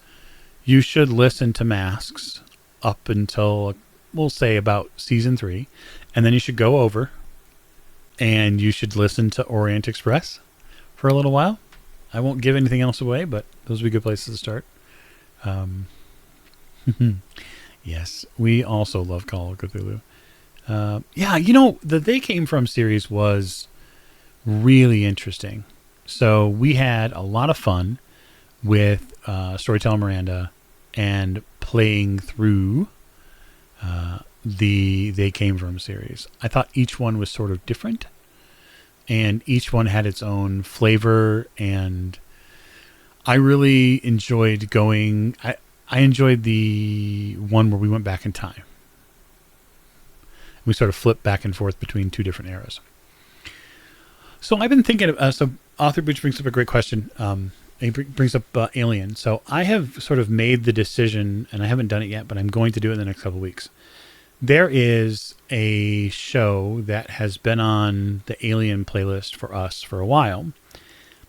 you should listen to Masks up until, we'll say, about season 3, and then you should go over and you should listen to Orient Express for a little while. I won't give anything else away, but those would be good places to start. Yes, we also love Call of Cthulhu. Yeah, the They Came From series was really interesting. So we had a lot of fun with Storyteller Miranda and playing through the They Came From series. I thought each one was sort of different, and each one had its own flavor, and I really enjoyed going. I enjoyed the one where we went back in time. We sort of flipped back and forth between 2 different eras. So I've been thinking of, so Author Booch brings up a great question. He brings up Alien. So I have sort of made the decision, and I haven't done it yet, but I'm going to do it in the next couple of weeks. There is a show that has been on the Alien playlist for us for a while,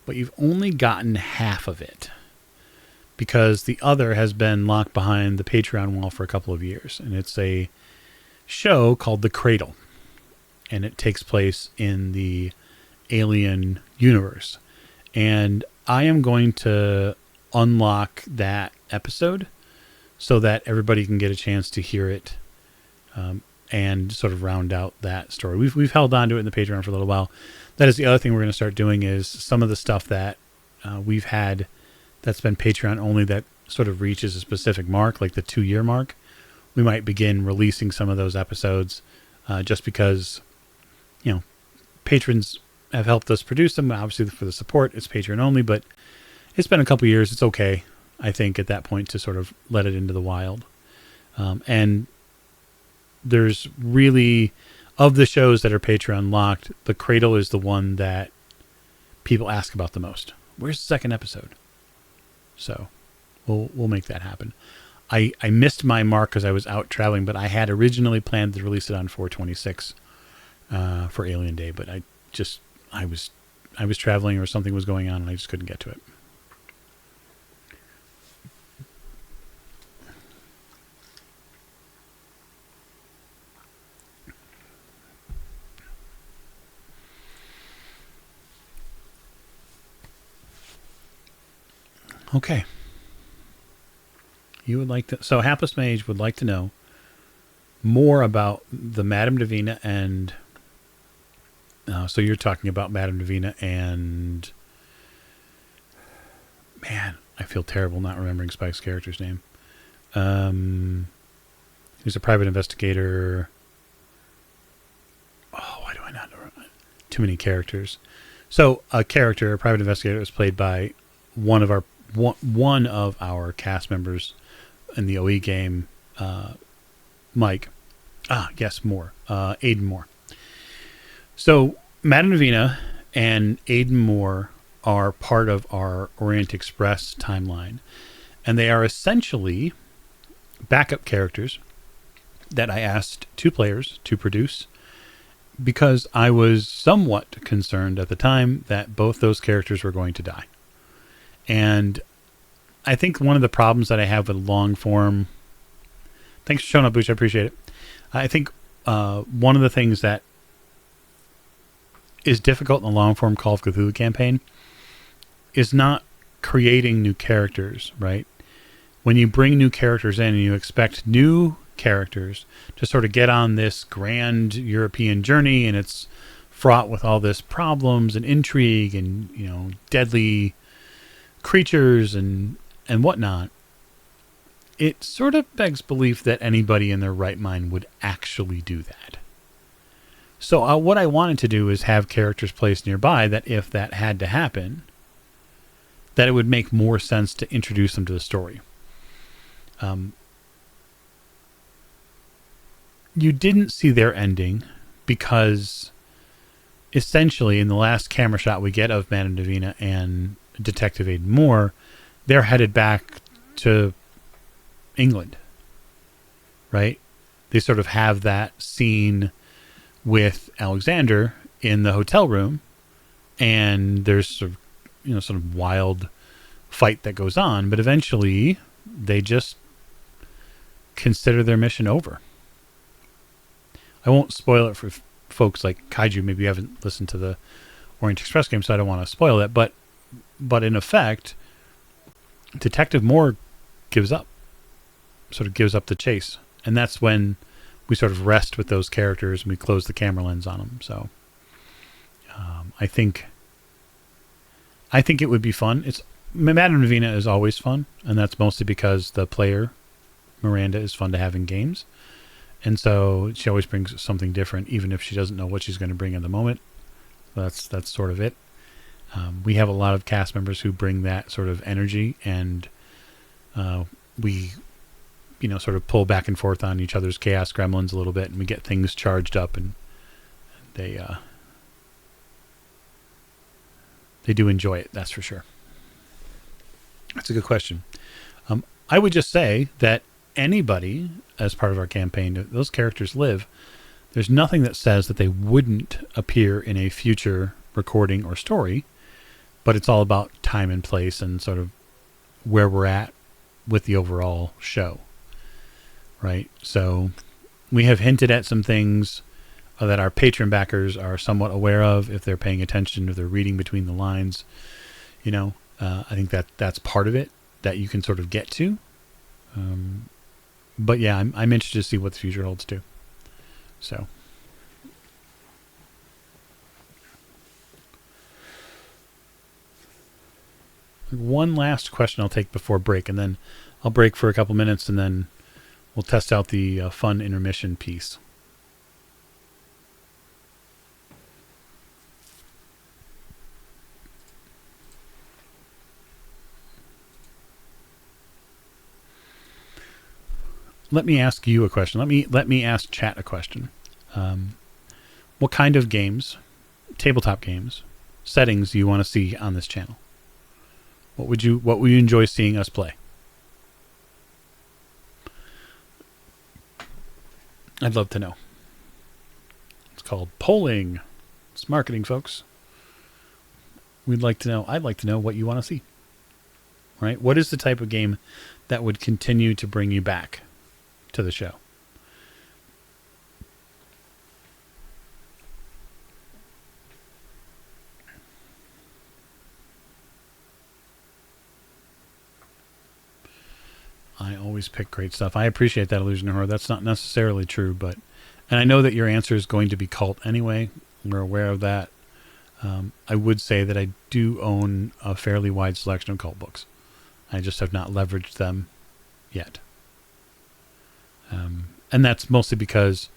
but you've only gotten half of it because the other has been locked behind the Patreon wall for a couple of years. And it's a show called The Cradle, and it takes place in the Alien universe. And I am going to unlock that episode so that everybody can get a chance to hear it and sort of round out that story. We've held on to it in the Patreon for a little while. That is the other thing we're going to start doing is some of the stuff that we've had that's been Patreon only that sort of reaches a specific mark, like the 2-year mark. We might begin releasing some of those episodes just because, patrons have helped us produce them. Obviously, for the support, it's Patreon only, but it's been a couple years. It's okay, I think, at that point to sort of let it into the wild. And there's really of the shows that are Patreon locked, The Cradle is the one that people ask about the most. Where's the second episode? So we'll make that happen. I missed my mark because I was out traveling, but I had originally planned to release it on 4/26 for Alien Day, but I was traveling or something was going on and I just couldn't get to it. Okay. You would like to... So Hapless Mage would like to know more about the Madame Divina and... so you're talking about Madame Divina and... Man, I feel terrible not remembering Spike's character's name. He's a private investigator. Oh, why do I not know? Too many characters. So a character, a private investigator, is played by one of our cast members in the OE game, Mike. Yes, Moore. Aiden Moore. So Madame Divina and Aiden Moore are part of our Orient Express timeline, and they are essentially backup characters that I asked 2 players to produce because I was somewhat concerned at the time that both those characters were going to die. And I think one of the problems that I have with long form... Thanks for showing up, Booch. I appreciate it. I think one of the things that is difficult in the long form Call of Cthulhu campaign is not creating new characters, right? When you bring new characters in and you expect new characters to sort of get on this grand European journey, and it's fraught with all this problems and intrigue and, you know, deadly creatures and whatnot, it sort of begs belief that anybody in their right mind would actually do that. So what I wanted to do is have characters placed nearby that if that had to happen, that it would make more sense to introduce them to the story. You didn't see their ending because essentially in the last camera shot we get of Madame Divina and Detective Aiden Moore, they're headed back to England, right? They sort of have that scene with Alexander in the hotel room, and there's sort of wild fight that goes on, but eventually they just consider their mission over. I won't spoil it for folks like Kaiju. Maybe you haven't listened to the Orient Express game, so I don't want to spoil it, but in effect, Detective Moore gives up the chase. And that's when we sort of rest with those characters and we close the camera lens on them. So I think it would be fun. Madame Divina is always fun, and that's mostly because the player, Miranda, is fun to have in games. And so she always brings something different, even if she doesn't know what she's going to bring in the moment. That's sort of it. We have a lot of cast members who bring that sort of energy, and we, sort of pull back and forth on each other's chaos gremlins a little bit, and we get things charged up, and they do enjoy it. That's for sure. That's a good question. I would just say that anybody, as part of our campaign, those characters live. There's nothing that says that they wouldn't appear in a future recording or story, but it's all about time and place and sort of where we're at with the overall show, right? So we have hinted at some things that our Patreon backers are somewhat aware of if they're paying attention, if they're reading between the lines. I think that's part of it that you can sort of get to. But yeah, I'm interested to see what the future holds too. So. One last question I'll take before break, and then I'll break for a couple minutes, and then we'll test out the fun intermission piece. Let me ask you a question. Let me ask chat a question. what kind of games, tabletop games, settings do you want to see on this channel? What would you enjoy seeing us play? I'd love to know. It's called polling. It's marketing, folks. We'd like to know. I'd like to know what you want to see. Right? What is the type of game that would continue to bring you back to the show? I always pick great stuff. I appreciate that, Illusion of Horror. That's not necessarily true, and I know that your answer is going to be cult anyway. We're aware of that. I would say that I do own a fairly wide selection of cult books. I just have not leveraged them yet. And that's mostly because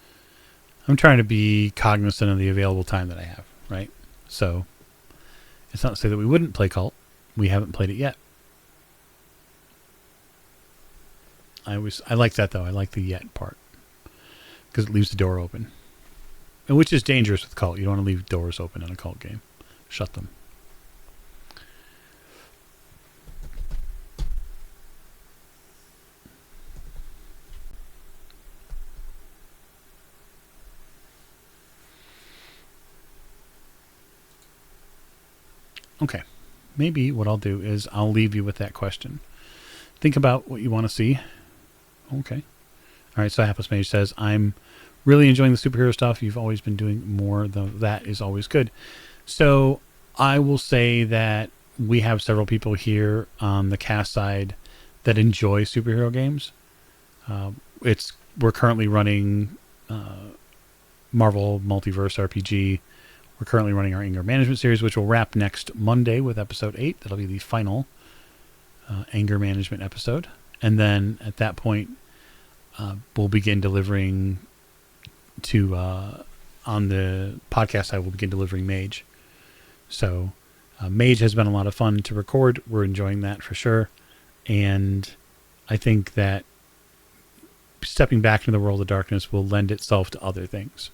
I'm trying to be cognizant of the available time that I have, right? So it's not to say that we wouldn't play cult. We haven't played it yet. I like that, though. I like the yet part because it leaves the door open. And which is dangerous with cult. You don't want to leave doors open in a cult game. Shut them. Okay. Maybe what I'll do is I'll leave you with that question. Think about what you want to see. Okay. All right. So Hapless Mage says, I'm really enjoying the superhero stuff. You've always been doing more, though. That is always good. So I will say that we have several people here on the cast side that enjoy superhero games. We're currently running Marvel Multiverse RPG. We're currently running our anger management series, which will wrap next Monday with episode 8. That'll be the final anger management episode. And then at that point, we'll begin delivering to, on the podcast, I will begin delivering Mage. So Mage has been a lot of fun to record. We're enjoying that for sure. And I think that stepping back into the world of darkness will lend itself to other things.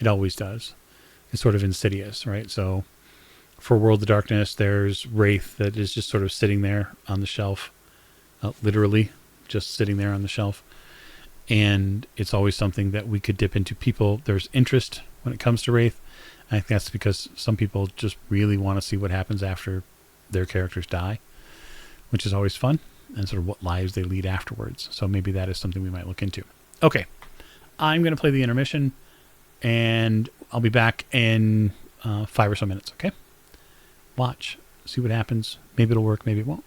It always does. It's sort of insidious, right? So for World of Darkness, there's Wraith that is just sort of sitting there on the shelf, literally just sitting there on the shelf. And it's always something that we could dip into. There's interest when it comes to Wraith. I think that's because some people just really want to see what happens after their characters die, which is always fun, and sort of what lives they lead afterwards. So maybe that is something we might look into. Okay, I'm going to play the intermission, and I'll be back in 5 or so minutes, okay? Watch, see what happens. Maybe it'll work, maybe it won't.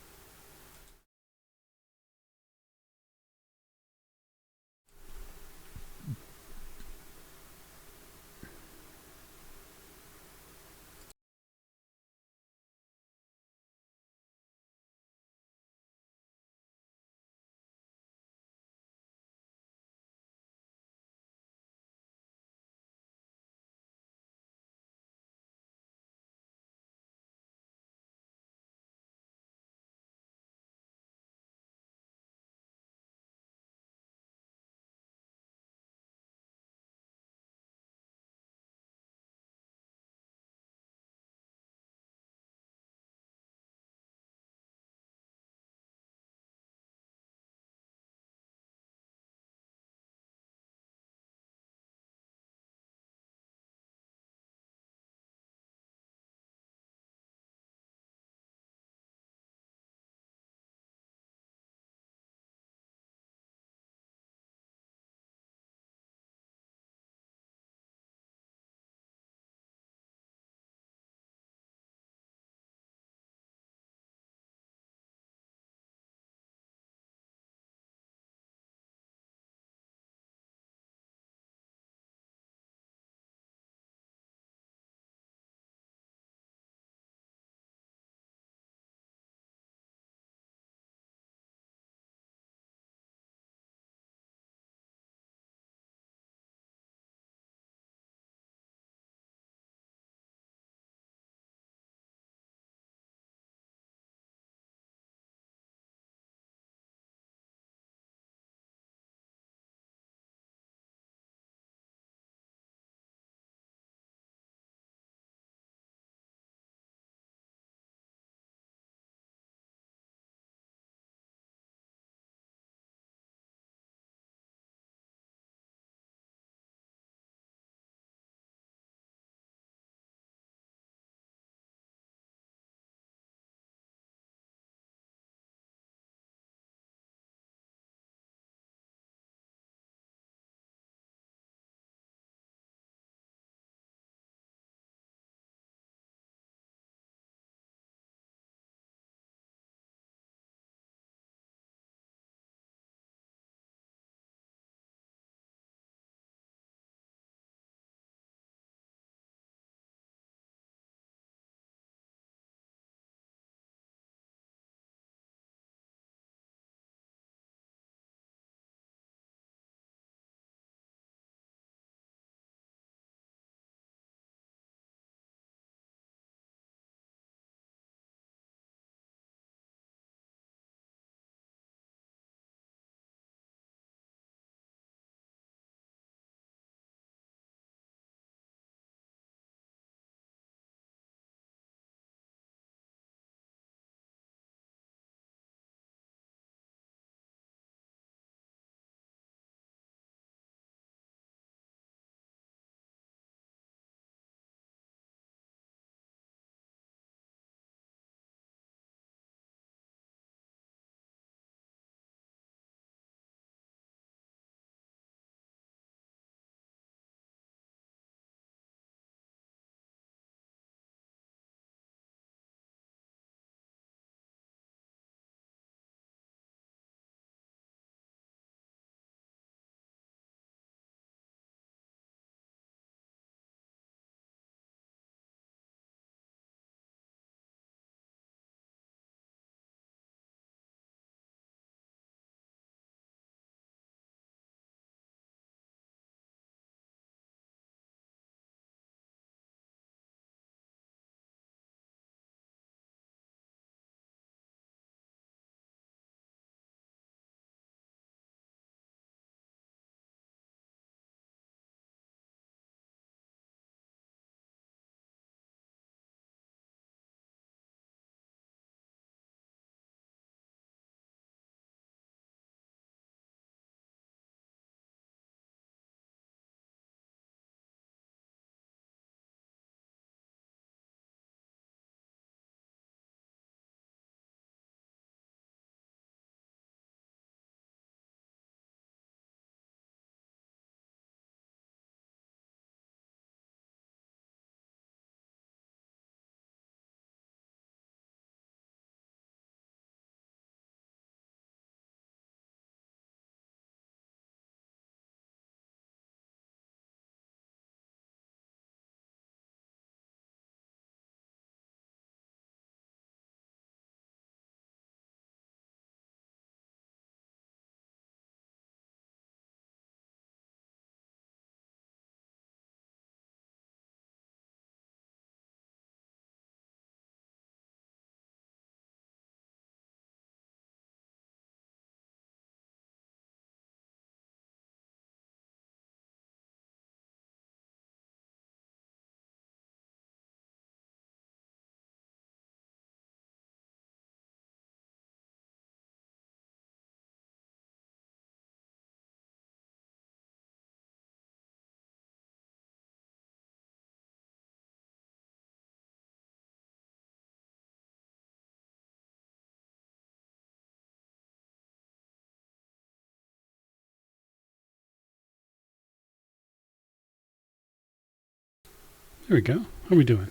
There we go. How are we doing?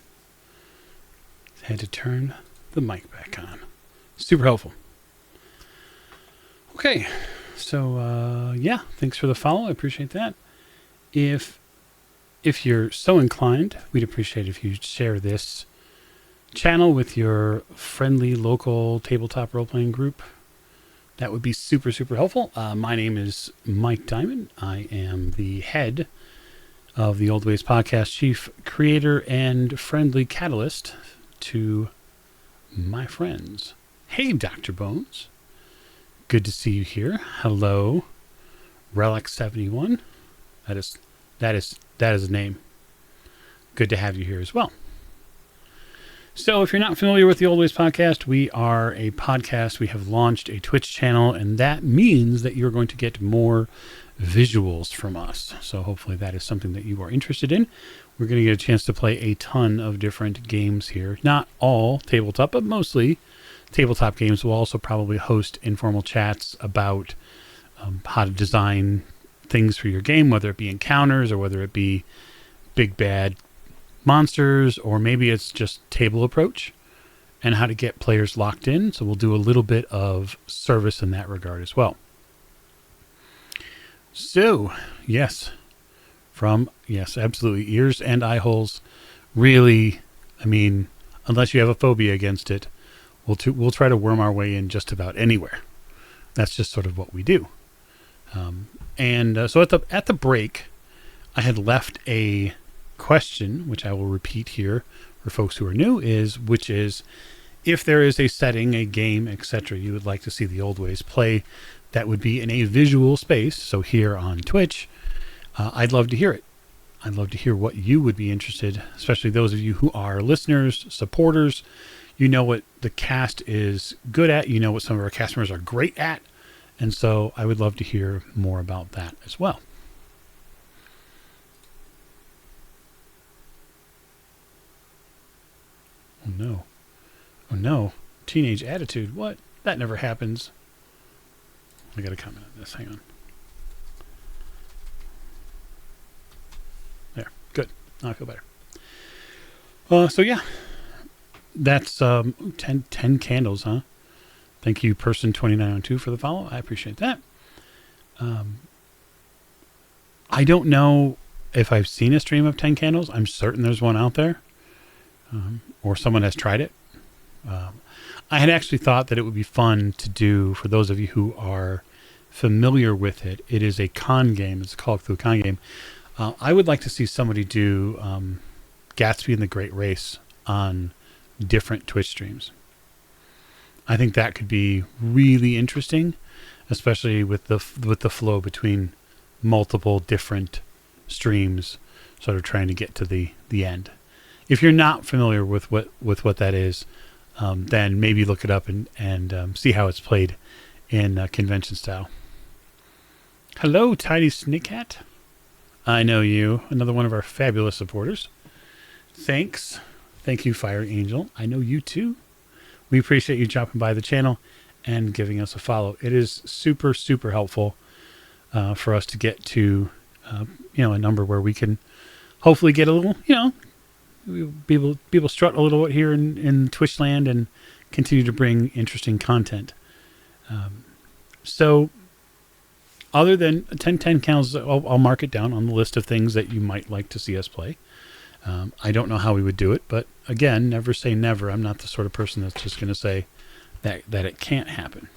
Had to turn the mic back on. Super helpful. Okay, so yeah, thanks for the follow. I appreciate that. If you're so inclined, we'd appreciate if you share this channel with your friendly local tabletop role-playing group. That would be super, super helpful. My name is Mike Diamond. I am the head of the Old Ways Podcast, chief creator and friendly catalyst to my friends. Hey, Dr. Bones. Good to see you here. Hello, Relic71. That is a name. Good to have you here as well. So if you're not familiar with the Old Ways Podcast, we are a podcast. We have launched a Twitch channel, and that means that you're going to get more visuals from us. So hopefully that is something that you are interested in. We're going to get a chance to play a ton of different games here. Not all tabletop, but mostly tabletop games. We'll also probably host informal chats about how to design things for your game, whether it be encounters or whether it be big bad monsters, or maybe it's just table approach and how to get players locked in. So we'll do a little bit of service in that regard as well. So, yes, absolutely. Ears and eye holes. Really, I mean, unless you have a phobia against it, we'll try to worm our way in just about anywhere. That's just sort of what we do. So at the break, I had left a question, which I will repeat here for folks who are new, which is if there is a setting, a game, etc., you would like to see the Old Ways play that would be in a visual space. So here on Twitch, I'd love to hear it. I'd love to hear what you would be interested, especially those of you who are listeners, supporters. You know what the cast is good at. You know what some of our cast members are great at. And so I would love to hear more about that as well. Oh no. Teenage attitude. What? That never happens. I got to comment on this. Hang on. There. Good. Now I feel better. So yeah. That's 10 candles, huh? Thank you, person 2902, for the follow. I appreciate that. I don't know if I've seen a stream of 10 candles. I'm certain there's one out there. Or someone has tried it. I had actually thought that it would be fun to do, for those of you who are familiar with it. It is a con game. It's a Call of Cthulhu con game. I would like to see somebody do Gatsby and the Great Race on different Twitch streams. I think that could be really interesting, especially with the flow between multiple different streams, sort of trying to get to the end. If you're not familiar with what that is, then maybe look it up and see how it's played in convention style. Hello, Tidy Snake Hat. I know you. Another one of our fabulous supporters. Thanks. Thank you, Fire Angel. I know you too. We appreciate you dropping by the channel and giving us a follow. It is super, super helpful for us to get to a number where we can hopefully get a little, people strut a little bit here in Twitch land and continue to bring interesting content. So other than 10 candles, I'll mark it down on the list of things that you might like to see us play. I don't know how we would do it, but again, never say never. I'm not the sort of person that's just going to say that it can't happen.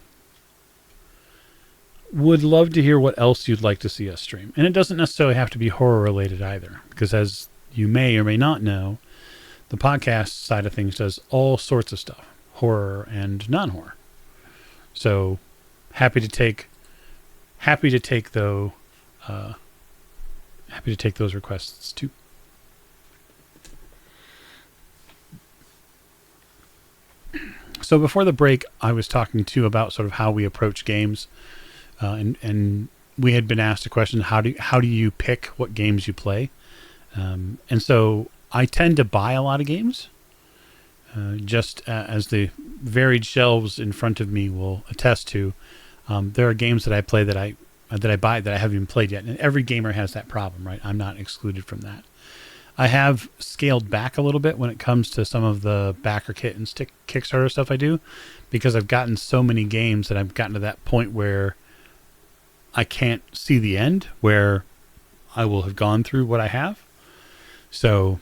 Would love to hear what else you'd like to see us stream. And it doesn't necessarily have to be horror related either, because as you may or may not know, the podcast side of things does all sorts of stuff, horror and non-horror. So happy to take those requests too. So before the break, I was talking to you about sort of how we approach games, and we had been asked a question: how do you pick what games you play? And so I tend to buy a lot of games, just as the varied shelves in front of me will attest to. There are games that I play that I buy that I haven't even played yet, and every gamer has that problem, right? I'm not excluded from that. I have scaled back a little bit when it comes to some of the backer kit and stick Kickstarter stuff I do, because I've gotten so many games that I've gotten to that point where I can't see the end, where I will have gone through what I have. So,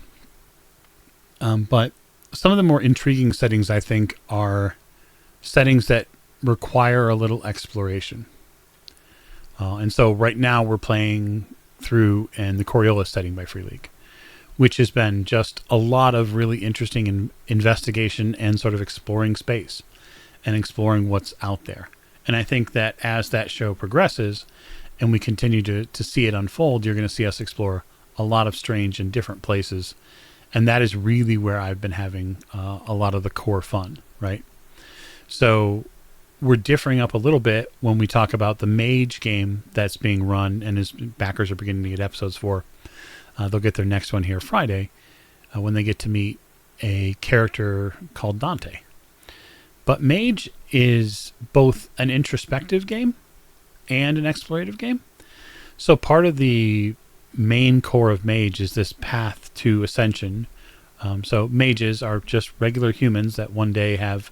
but some of the more intriguing settings, I think, are settings that require a little exploration. And so right now we're playing through in the Coriolis setting by Free League, which has been just a lot of really interesting investigation and sort of exploring space and exploring what's out there. And I think that as that show progresses and we continue to see it unfold, you're going to see us explore a lot of strange and different places. And that is really where I've been having a lot of the core fun, right? So we're differing up a little bit when we talk about the Mage game that's being run and his backers are beginning to get episodes for. They'll get their next one here Friday when they get to meet a character called Dante. But Mage is both an introspective game and an explorative game. So part of the main core of Mage is this path to ascension. So mages are just regular humans that one day have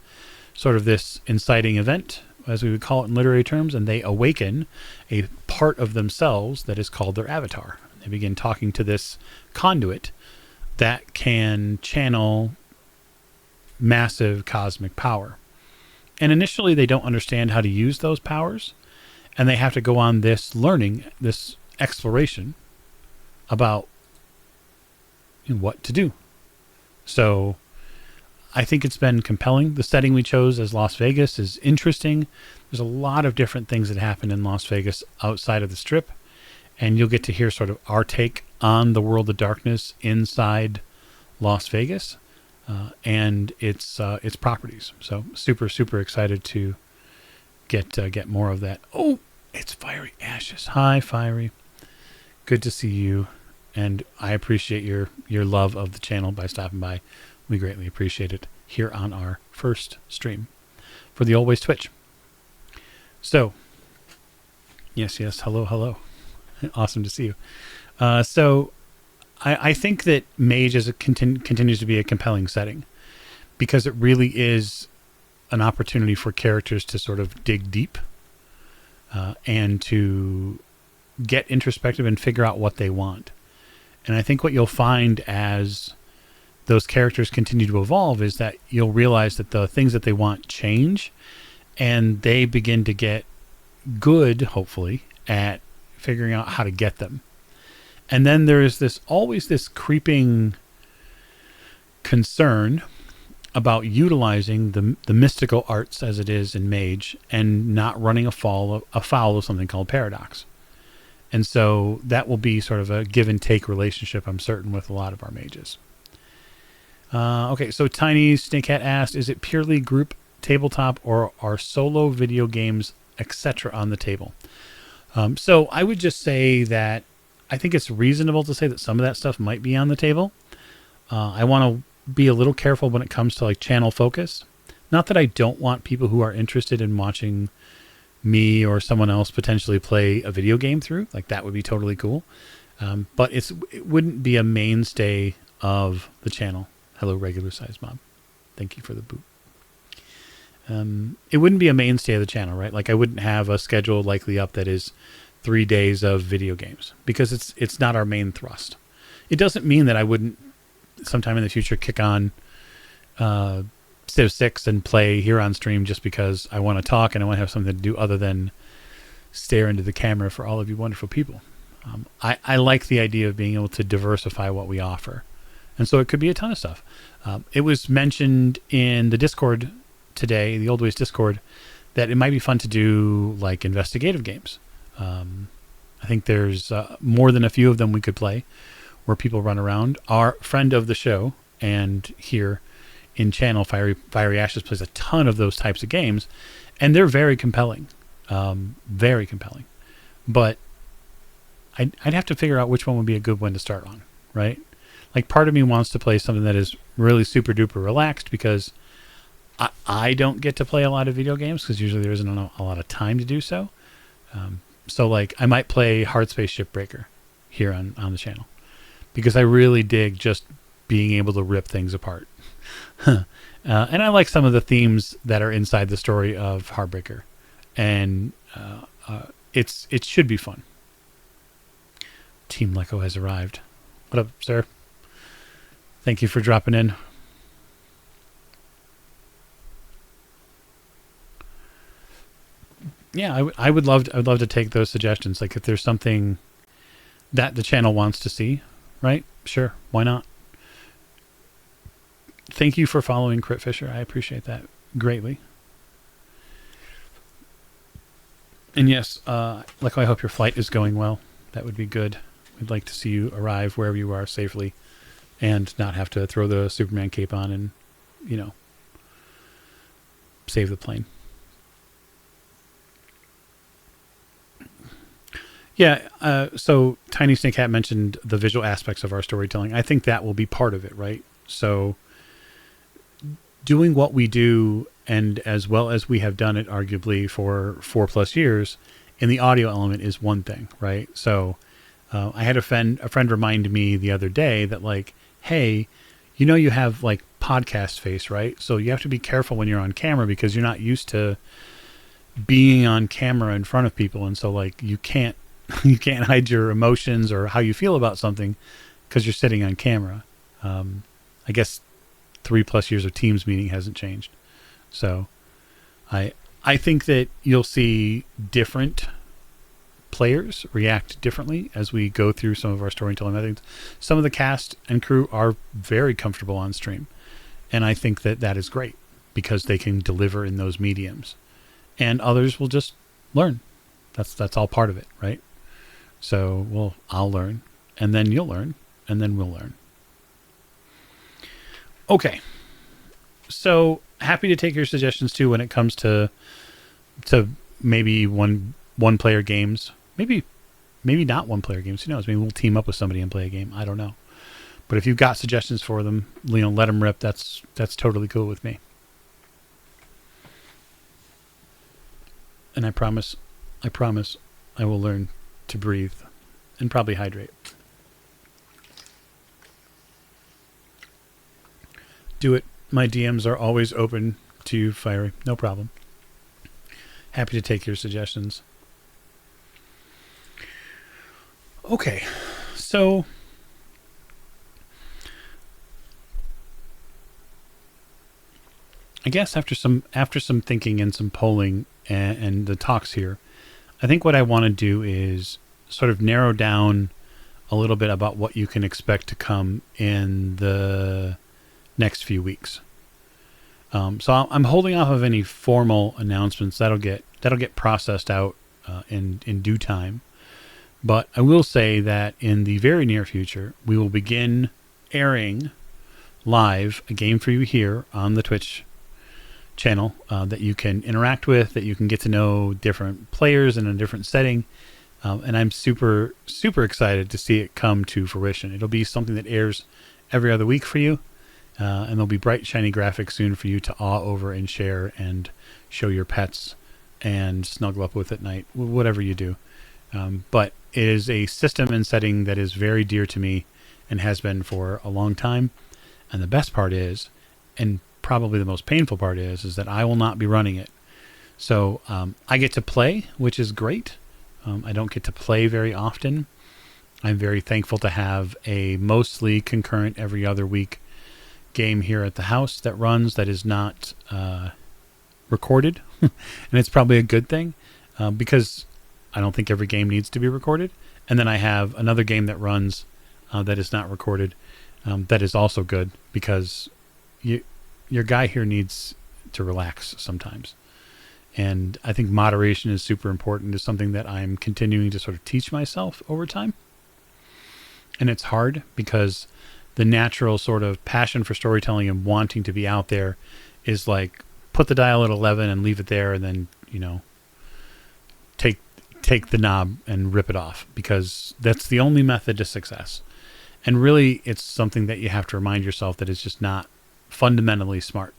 sort of this inciting event, as we would call it in literary terms, and they awaken a part of themselves that is called their avatar. They begin talking to this conduit that can channel massive cosmic power. And initially they don't understand how to use those powers, and they have to go on this learning, this exploration about what to do. So I think it's been compelling. The setting we chose as Las Vegas is interesting. There's a lot of different things that happen in Las Vegas outside of the Strip, and you'll get to hear sort of our take on the world of darkness inside Las Vegas and its properties. So super excited to get more of that. Oh, it's Fiery Ashes. Hi, Fiery. Good to see you, and I appreciate your love of the channel by stopping by. We greatly appreciate it here on our first stream for the Always Twitch. So, yes, hello. Awesome to see you. So I think that Mage continues to be a compelling setting because it really is an opportunity for characters to sort of dig deep and to get introspective and figure out what they want. And I think what you'll find as those characters continue to evolve is that you'll realize that the things that they want change, and they begin to get good, hopefully, at figuring out how to get them. And then there is always this creeping concern about utilizing the mystical arts as it is in Mage and not running afoul of something called paradox. And so that will be sort of a give and take relationship, I'm certain, with a lot of our mages. Okay, so Tiny Snakehat asked, is it purely group tabletop or are solo video games, etc. on the table? So I would just say that I think it's reasonable to say that some of that stuff might be on the table. I want to be a little careful when it comes to like channel focus. Not that I don't want people who are interested in watching me or someone else potentially play a video game through. Like that would be totally cool. But it wouldn't be a mainstay of the channel. Hello, regular size mob. Thank you for the boot. It wouldn't be a mainstay of the channel, right? Like I wouldn't have a schedule likely up that is 3 days of video games because it's not our main thrust. It doesn't mean that I wouldn't sometime in the future kick on Civ 6 and play here on stream just because I want to talk and I want to have something to do other than stare into the camera for all of you wonderful people. I like the idea of being able to diversify what we offer. And so it could be a ton of stuff. It was mentioned in the Discord today, the Old Ways Discord, that it might be fun to do like investigative games. I think there's more than a few of them we could play where people run around. Our friend of the show and here in channel, Fiery Ashes, plays a ton of those types of games, and they're very compelling. Very compelling. But I'd have to figure out which one would be a good one to start on, right? Like part of me wants to play something that is really super duper relaxed because I don't get to play a lot of video games because usually there isn't a lot of time to do so. So like I might play Hardspace Shipbreaker here on the channel because I really dig just being able to rip things apart. And I like some of the themes that are inside the story of Heartbreaker, and it should be fun. Team Leco has arrived. What up, sir? Thank you for dropping in. Yeah, I would love to take those suggestions. Like if there's something that the channel wants to see, right? Sure, why not? Thank you for following Crit Fisher. I appreciate that greatly. And yes, Leco, I hope your flight is going well. That would be good. We'd like to see you arrive wherever you are safely and not have to throw the Superman cape on and, save the plane. Yeah, so Tiny Snake Hat mentioned the visual aspects of our storytelling. I think that will be part of it, right? So doing what we do, and as well as we have done it arguably for 4+ years, in the audio element is one thing, right? So I had a friend remind me the other day that, like, hey, you have like podcast face, right? So you have to be careful when you're on camera because you're not used to being on camera in front of people, and so like you can't hide your emotions or how you feel about something because you're sitting on camera. I guess 3+ years of Teams meeting hasn't changed. So I think that you'll see different players react differently as we go through some of our storytelling methods. Some of the cast and crew are very comfortable on stream, and I think that is great because they can deliver in those mediums, and others will just learn. That's all part of it, right? So, I'll learn, and then you'll learn, and then we'll learn. Okay. So happy to take your suggestions too when it comes to maybe one player games. Maybe not one player games. Who knows? Maybe we'll team up with somebody and play a game. I don't know. But if you've got suggestions for them, let them rip. That's totally cool with me. And I promise I will learn to breathe and probably hydrate. Do it. My DMs are always open to you, Fiery. No problem. Happy to take your suggestions. Okay, so I guess after some thinking and some polling and the talks here, I think what I want to do is sort of narrow down a little bit about what you can expect to come in the next few weeks. So I'm holding off of any formal announcements. That'll get processed out in due time. But I will say that in the very near future, we will begin airing live a game for you here on the Twitch channel that you can interact with, that you can get to know different players in a different setting. And I'm super, super excited to see it come to fruition. It'll be something that airs every other week for you. And there'll be bright, shiny graphics soon for you to awe over and share and show your pets and snuggle up with at night, whatever you do. But it is a system and setting that is very dear to me and has been for a long time. And the best part is, and probably the most painful part is that I will not be running it. So I get to play, which is great. I don't get to play very often. I'm very thankful to have a mostly concurrent every other week game here at the house that runs that is not recorded. And it's probably a good thing because I don't think every game needs to be recorded. And then I have another game that runs that is not recorded that is also good because your guy here needs to relax sometimes. And I think moderation is super important. It's something that I'm continuing to sort of teach myself over time. And it's hard because the natural sort of passion for storytelling and wanting to be out there is like put the dial at 11 and leave it there and then, take the knob and rip it off because that's the only method to success. And really it's something that you have to remind yourself that it's just not fundamentally smart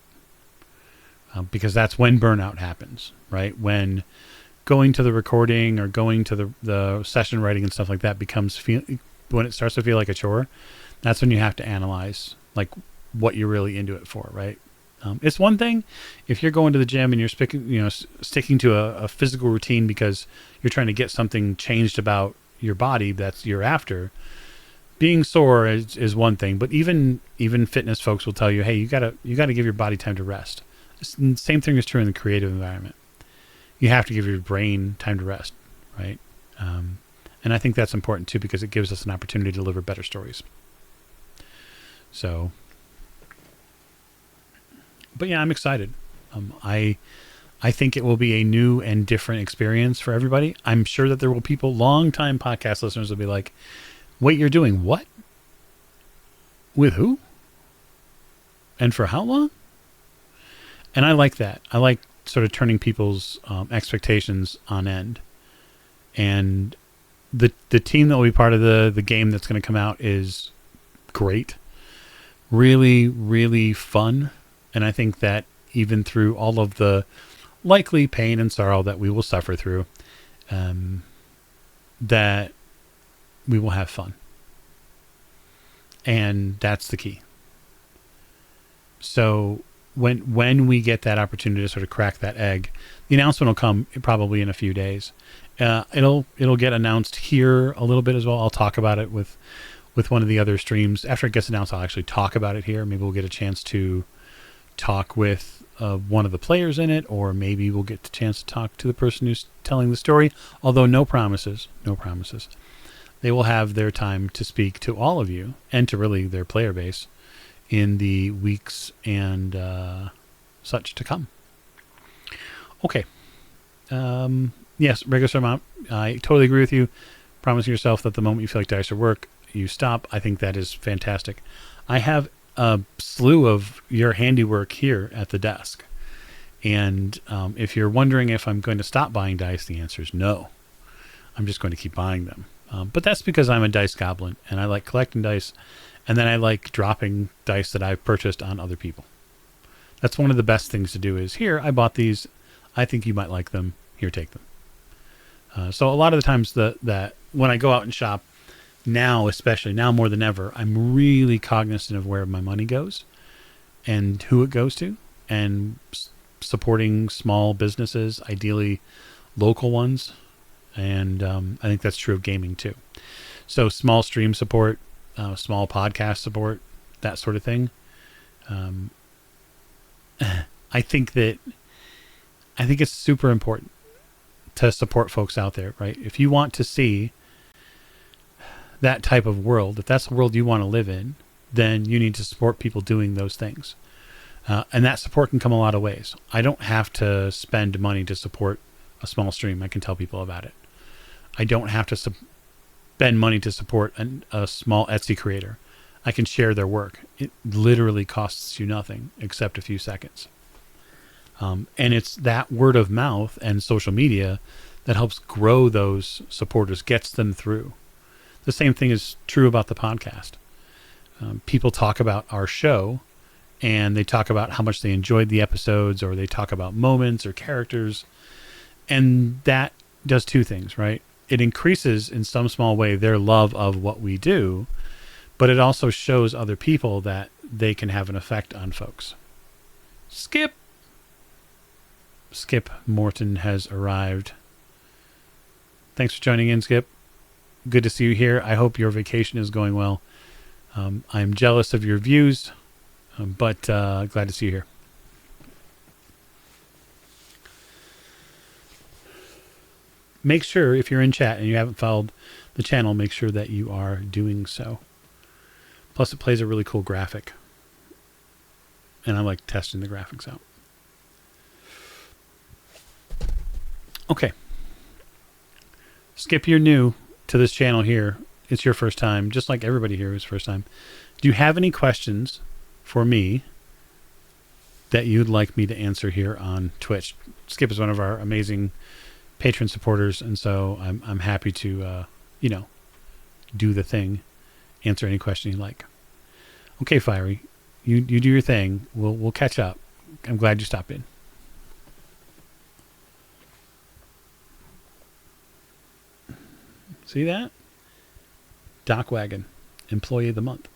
because that's when burnout happens, right? When going to the recording or going to the session writing and stuff like that becomes when it starts to feel like a chore, that's when you have to analyze like what you're really into it for, right? It's one thing if you're going to the gym and you're sticking to a physical routine because you're trying to get something changed about your body that's you're after. Being sore is one thing, but even fitness folks will tell you, hey, you gotta give your body time to rest. Same thing is true in the creative environment. You have to give your brain time to rest, right? And I think that's important too because it gives us an opportunity to deliver better stories. So, but yeah, I'm excited. I think it will be a new and different experience for everybody. I'm sure that there will people, long-time podcast listeners, will be like, wait, you're doing what? With who? And for how long? And I like that. I like sort of turning people's expectations on end. And the team that will be part of the game that's going to come out is great. Really, really fun. And I think that even through all of the likely pain and sorrow that we will suffer through, that we will have fun. And that's the key. So when we get that opportunity to sort of crack that egg, the announcement will come probably in a few days. It'll get announced here a little bit as well. I'll talk about it with one of the other streams. After it gets announced, I'll actually talk about it here. Maybe we'll get a chance to talk with one of the players in it, or maybe we'll get the chance to talk to the person who's telling the story. Although no promises. They will have their time to speak to all of you and to really their player base in the weeks and such to come. Okay. Yes, regular amount. I totally agree with you. Promise yourself that the moment you feel like dice are work, you stop. I think that is fantastic. I have a slew of your handiwork here at the desk. And if you're wondering if I'm going to stop buying dice, the answer is no. I'm just going to keep buying them. But that's because I'm a dice goblin and I like collecting dice, and then I like dropping dice that I've purchased on other people. That's one of the best things to do is, here, I bought these. I think you might like them. Here, take them. So a lot of the times that when I go out and shop now, especially now more than ever, I'm really cognizant of where my money goes and who it goes to, and supporting small businesses, ideally local ones. And I think that's true of gaming too. So small stream support, small podcast support, that sort of thing. I think it's super important to support folks out there, right? If you want to see that type of world, if that's the world you want to live in, then you need to support people doing those things. And that support can come a lot of ways. I don't have to spend money to support a small stream. I can tell people about it. I don't have to spend money to support a small Etsy creator. I can share their work. It literally costs you nothing except a few seconds. And it's that word of mouth and social media that helps grow those supporters, gets them through. The same thing is true about the podcast. People talk about our show, and they talk about how much they enjoyed the episodes, or they talk about moments or characters. And that does two things, right? It increases in some small way their love of what we do, but it also shows other people that they can have an effect on folks. Skip Morton has arrived. Thanks for joining in, Skip. Good to see you here. I hope your vacation is going well. I'm jealous of your views, but glad to see you here. Make sure, if you're in chat and you haven't followed the channel, make sure that you are doing so. Plus, it plays a really cool graphic, and I like testing the graphics out. Okay. Skip, you're new to this channel here. It's your first time, just like everybody here is first time. Do you have any questions for me that you'd like me to answer here on Twitch? Skip is one of our amazing patron supporters, and so I'm happy to do the thing, answer any question you like. Okay, Fiery, you do your thing. We'll catch up. I'm glad you stopped in. See that? Dockwagon, Employee of the Month.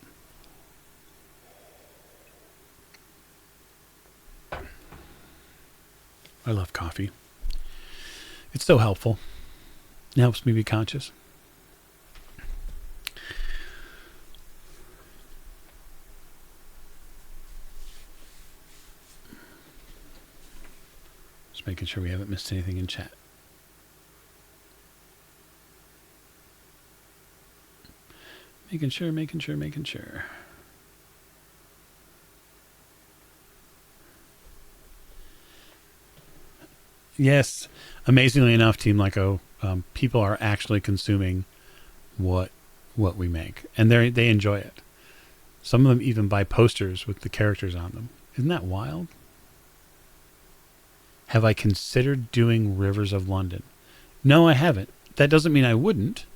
I love coffee. It's so helpful. It helps me be conscious. Just making sure we haven't missed anything in chat. Making sure. Yes, amazingly enough, Team Lyco, people are actually consuming what we make, and they enjoy it. Some of them even buy posters with the characters on them. Isn't that wild? Have I considered doing Rivers of London? No, I haven't. That doesn't mean I wouldn't.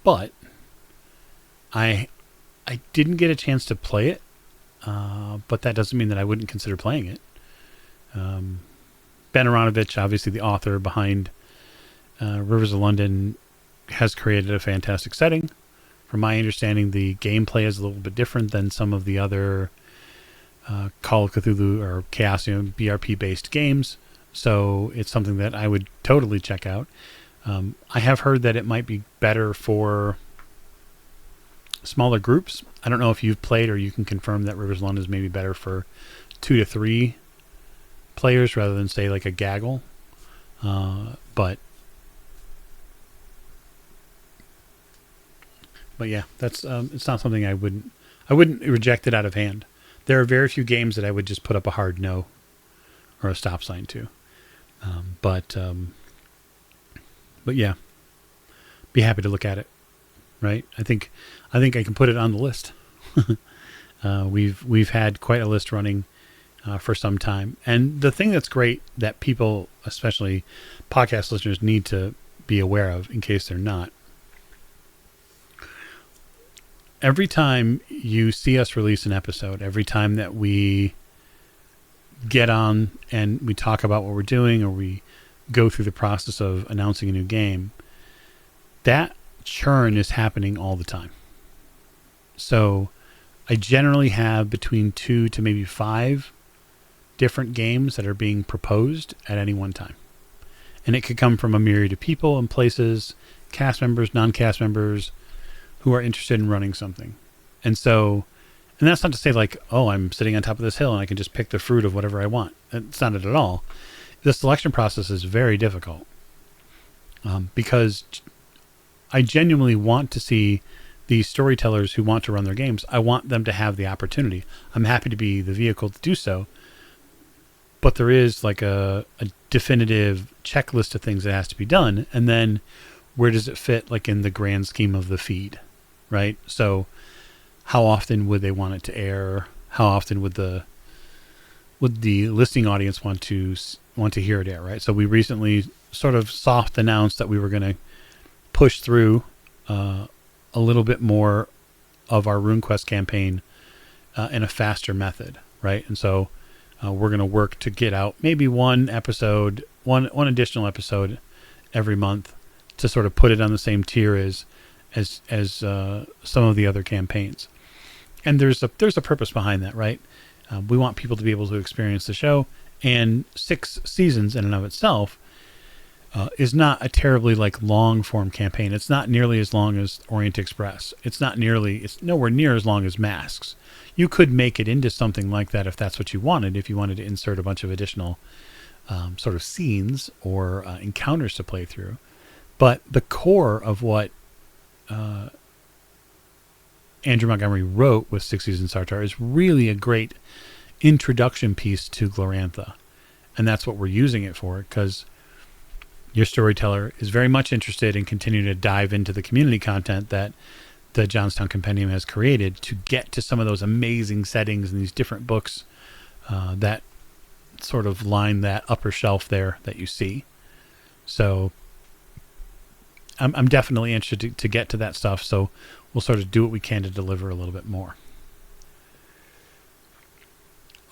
But I didn't get a chance to play it. But that doesn't mean that I wouldn't consider playing it. Ben Aronovich, obviously the author behind Rivers of London, has created a fantastic setting. From my understanding, the gameplay is a little bit different than some of the other Call of Cthulhu or Chaosium BRP-based games. So it's something that I would totally check out. I have heard that it might be better for smaller groups. I don't know if you've played or you can confirm that Rivers of London is maybe better for 2 to 3 players rather than, say, like a gaggle. But yeah, that's it's not something I wouldn't reject it out of hand. There are very few games that I would just put up a hard no or a stop sign to. But yeah, be happy to look at it. Right? I think I can put it on the list. We've had quite a list running for some time, and the thing that's great that people, especially podcast listeners, need to be aware of, in case they're not. Every time you see us release an episode, every time that we get on and we talk about what we're doing, or we go through the process of announcing a new game, that churn is happening all the time. So I generally have between 2 to maybe 5 different games that are being proposed at any one time. And it could come from a myriad of people and places, cast members, non-cast members, who are interested in running something. And that's not to say like, oh, I'm sitting on top of this hill and I can just pick the fruit of whatever I want. It's not it at all. The selection process is very difficult because I genuinely want to see these storytellers who want to run their games. I want them to have the opportunity. I'm happy to be the vehicle to do so. But there is like a definitive checklist of things that has to be done. And then where does it fit like in the grand scheme of the feed, right? So how often would they want it to air? How often would the listening audience want to hear it air, right? So we recently sort of soft announced that we were going to push through a little bit more of our RuneQuest campaign in a faster method, right? And so we're going to work to get out maybe one additional episode every month to sort of put it on the same tier as some of the other campaigns. And there's a purpose behind that, right? We want people to be able to experience the show, and 6 seasons in and of itself is not a terribly like long form campaign. It's not nearly as long as Orient Express. It's nowhere near as long as Masks. You could make it into something like that if that's what you wanted, if you wanted to insert a bunch of additional sort of scenes or encounters to play through. But the core of what Andrew Montgomery wrote with 6 Seasons Sartar is really a great introduction piece to Glorantha. And that's what we're using it for, because your storyteller is very much interested in continuing to dive into the community content that the Johnstown Compendium has created to get to some of those amazing settings in these different books that sort of line that upper shelf there that you see. So I'm definitely interested to get to that stuff. So we'll sort of do what we can to deliver a little bit more.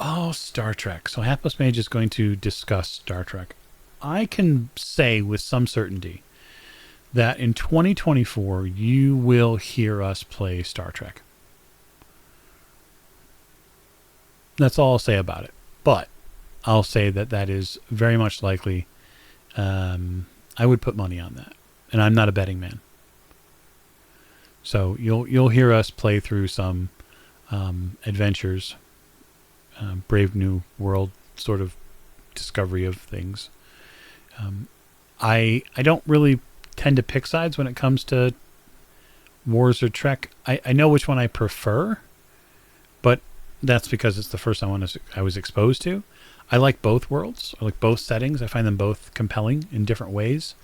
Oh, Star Trek. So Hapless Mage is going to discuss Star Trek. I can say with some certainty that in 2024 you will hear us play Star Trek. That's all I'll say about it. But I'll say that that is very much likely. I would put money on that, and I'm not a betting man. So you'll hear us play through some adventures, Brave New World sort of discovery of things. I don't really tend to pick sides when it comes to Wars or Trek. I know which one I prefer, but that's because it's the first one I was exposed to. I like both worlds. I like both settings. I find them both compelling in different ways.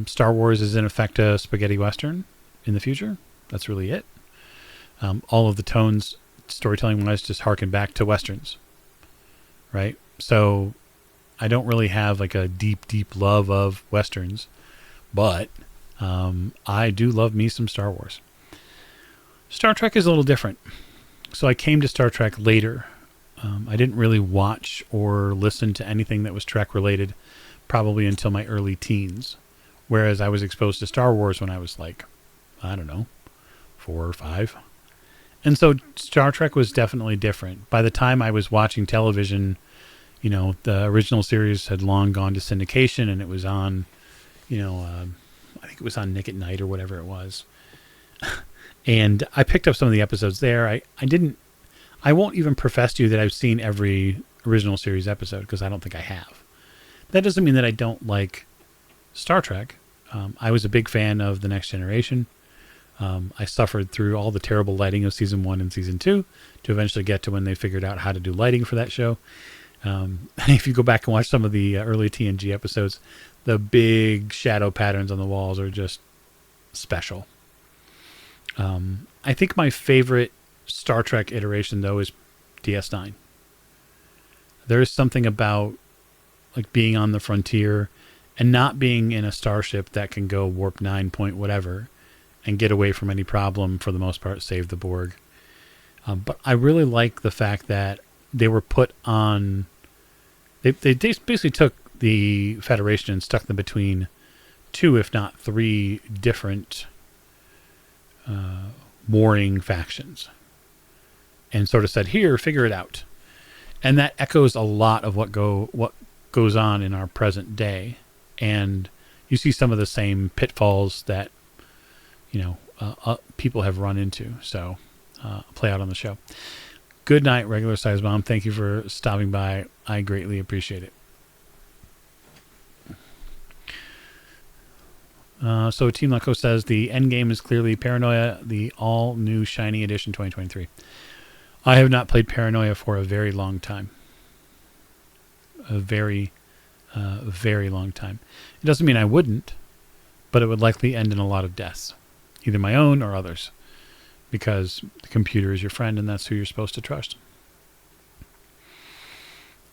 Star Wars is in effect a spaghetti western in the future. That's really it. All of the tones, storytelling-wise, just harken back to westerns, right? So I don't really have like a deep, deep love of westerns, but I do love me some Star Wars. Star Trek is a little different. So I came to Star Trek later. I didn't really watch or listen to anything that was Trek related probably until my early teens. Whereas I was exposed to Star Wars when I was like, I don't know, 4 or 5. And so Star Trek was definitely different. By the time I was watching television, you know, the original series had long gone to syndication, and it was on, you know, I think it was on Nick at Night or whatever it was. And I picked up some of the episodes there. I won't even profess to you that I've seen every original series episode, because I don't think I have. That doesn't mean that I don't like Star Trek. I was a big fan of The Next Generation. I suffered through all the terrible lighting of season 1 and season 2 to eventually get to when they figured out how to do lighting for that show. If you go back and watch some of the early TNG episodes, the big shadow patterns on the walls are just special. I think my favorite Star Trek iteration, though, is DS9. There is something about like being on the frontier and not being in a starship that can go warp 9 point whatever and get away from any problem, for the most part, save the Borg. But I really like the fact that they were put on... They basically took the Federation and stuck them between 2, if not 3, different warring factions. And sort of said, here, figure it out. And that echoes a lot of what goes on in our present day. And you see some of the same pitfalls that, you know, people have run into. So play out on the show. Good night, Regular Size Mom. Thank you for stopping by. I greatly appreciate it. So Team Laco says the end game is clearly Paranoia, the all new shiny edition 2023. I have not played Paranoia for a very long time. A very long time. It doesn't mean I wouldn't, but it would likely end in a lot of deaths, either my own or others, because the computer is your friend and that's who you're supposed to trust.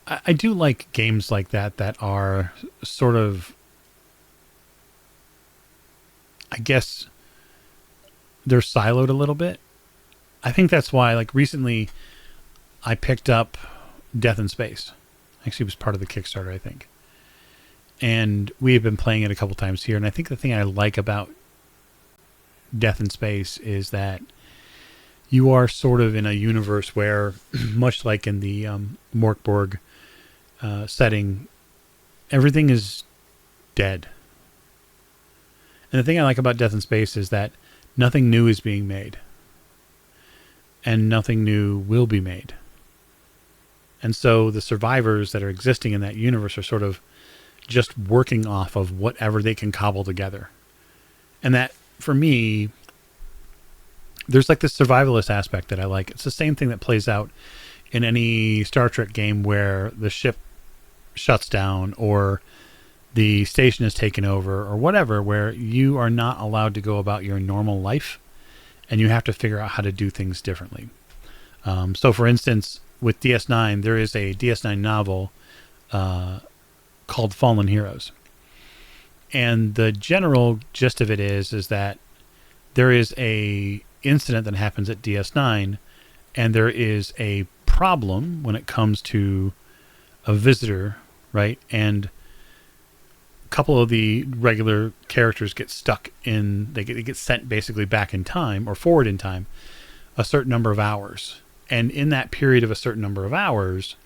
I do like games like that are sort of, I guess, they're siloed a little bit. I think that's why, like, recently I picked up Death in Space. Actually, it was part of the Kickstarter, I think. And we have been playing it a couple times here. And I think the thing I like about Death in Space is that you are sort of in a universe where, much like in the Morkborg setting, everything is dead. And the thing I like about Death in Space is that nothing new is being made. And nothing new will be made. And so the survivors that are existing in that universe are sort of just working off of whatever they can cobble together. And that, for me, there's like this survivalist aspect that I like. It's the same thing that plays out in any Star Trek game where the ship shuts down or the station is taken over or whatever, where you are not allowed to go about your normal life and you have to figure out how to do things differently. So, for instance, with DS9, there is a DS9 novel called Fallen Heroes. And the general gist of it is that there is a incident that happens at DS9, and there is a problem when it comes to a visitor, right? And couple of the regular characters get stuck in, they get sent basically back in time or forward in time a certain number of hours. And in that period of a certain number of hours,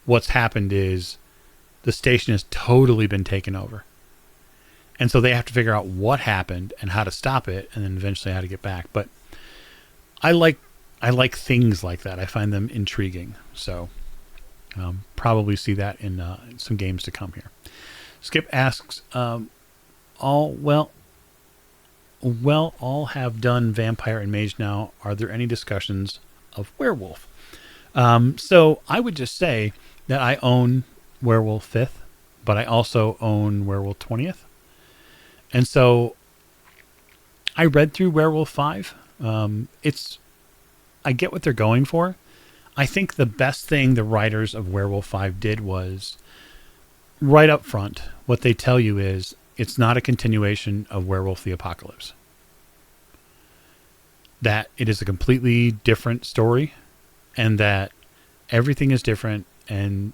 what's happened is the station has totally been taken over. And so they have to figure out what happened and how to stop it, and then eventually how to get back. But I like things like that. I find them intriguing. So probably see that in some games to come here. Skip asks, all have done vampire and mage now. Are there any discussions of werewolf? So I would just say that I own Werewolf 5th, but I also own Werewolf 20th. And so I read through Werewolf 5. I get what they're going for. I think the best thing the writers of Werewolf 5 did was right up front, what they tell you is it's not a continuation of Werewolf the Apocalypse. That it is a completely different story, and that everything is different, and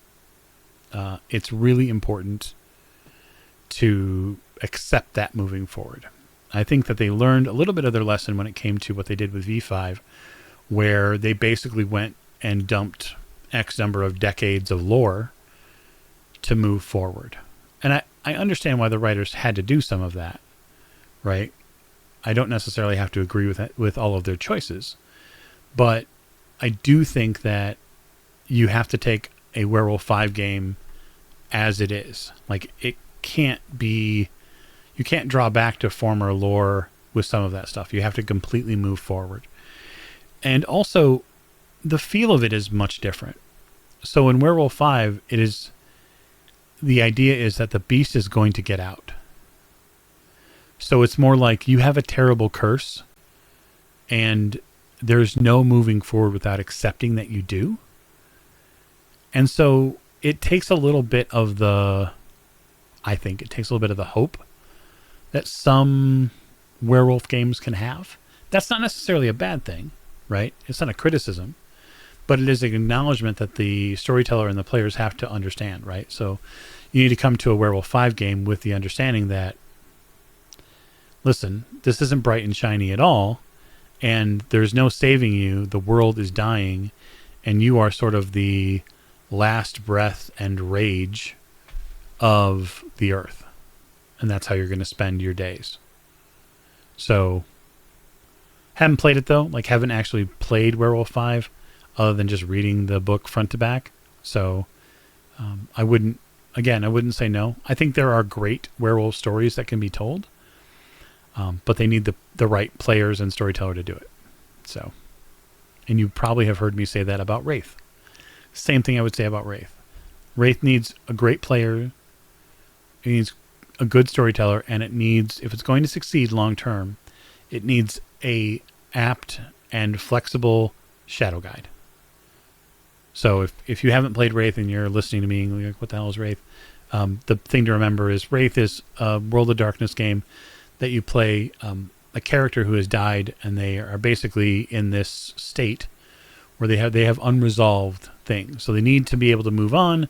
it's really important to accept that moving forward. I think that they learned a little bit of their lesson when it came to what they did with V5, where they basically went and dumped X number of decades of lore to move forward. And I understand why the writers had to do some of that, right? I don't necessarily have to agree with all of their choices, but I do think that you have to take a Werewolf 5 game as it is. Like, it can't be, you can't draw back to former lore with some of that stuff. You have to completely move forward. And also, the feel of it is much different. So in Werewolf 5, the idea is that the beast is going to get out. So it's more like you have a terrible curse, and there's no moving forward without accepting that you do. And so it takes a little bit of the hope that some werewolf games can have. That's not necessarily a bad thing, right? It's not a criticism, but it is an acknowledgement that the storyteller and the players have to understand, right? So you need to come to a Werewolf 5 game with the understanding that, listen, this isn't bright and shiny at all, and there's no saving you. The world is dying, and you are sort of the last breath and rage of the earth. And that's how you're going to spend your days. So, haven't played it though. Like, haven't actually played Werewolf 5 other than just reading the book front to back. So, I wouldn't say no. I think there are great werewolf stories that can be told. But they need the right players and storyteller to do it. So, and you probably have heard me say that about Wraith. Same thing I would say about Wraith. Wraith needs a great player. It needs a good storyteller, and it needs, if it's going to succeed long term, it needs a apt and flexible shadow guide. So if you haven't played Wraith and you're listening to me and you're like, what the hell is Wraith? The thing to remember is Wraith is a World of Darkness game that you play a character who has died, and they are basically in this state where they have unresolved things. So they need to be able to move on,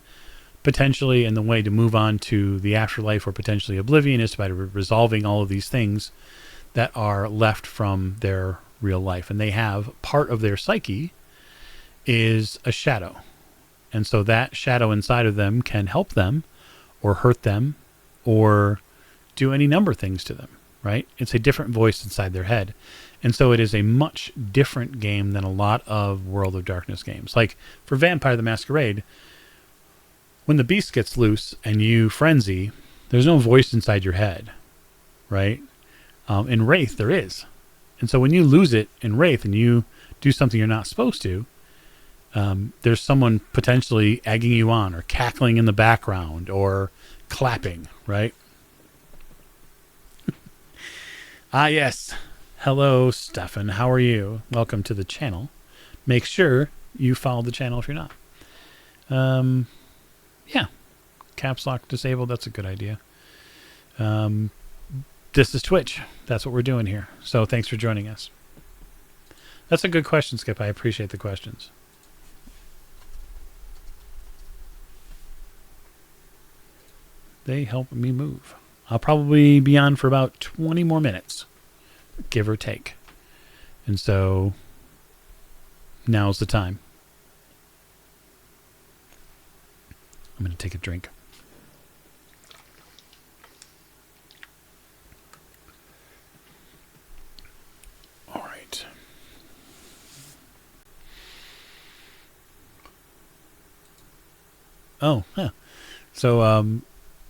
potentially, and the way to move on to the afterlife or potentially oblivion is by resolving all of these things that are left from their real life. And they have, part of their psyche is a shadow. And so that shadow inside of them can help them or hurt them or do any number of things to them, right? It's a different voice inside their head. And so it is a much different game than a lot of World of Darkness games. Like for Vampire the Masquerade, when the beast gets loose and you frenzy, there's no voice inside your head, right? In Wraith, there is. And so when you lose it in Wraith and you do something you're not supposed to, there's someone potentially egging you on or cackling in the background or clapping, right? Ah, yes. Hello, Stefan. How are you? Welcome to the channel. Make sure you follow the channel if you're not. Yeah. Caps lock disabled. That's a good idea. This is Twitch. That's what we're doing here. So thanks for joining us. That's a good question, Skip. I appreciate the questions. They help me move. I'll probably be on for about 20 more minutes, give or take. And so now's the time. I'm going to take a drink. All right. Oh, yeah. So,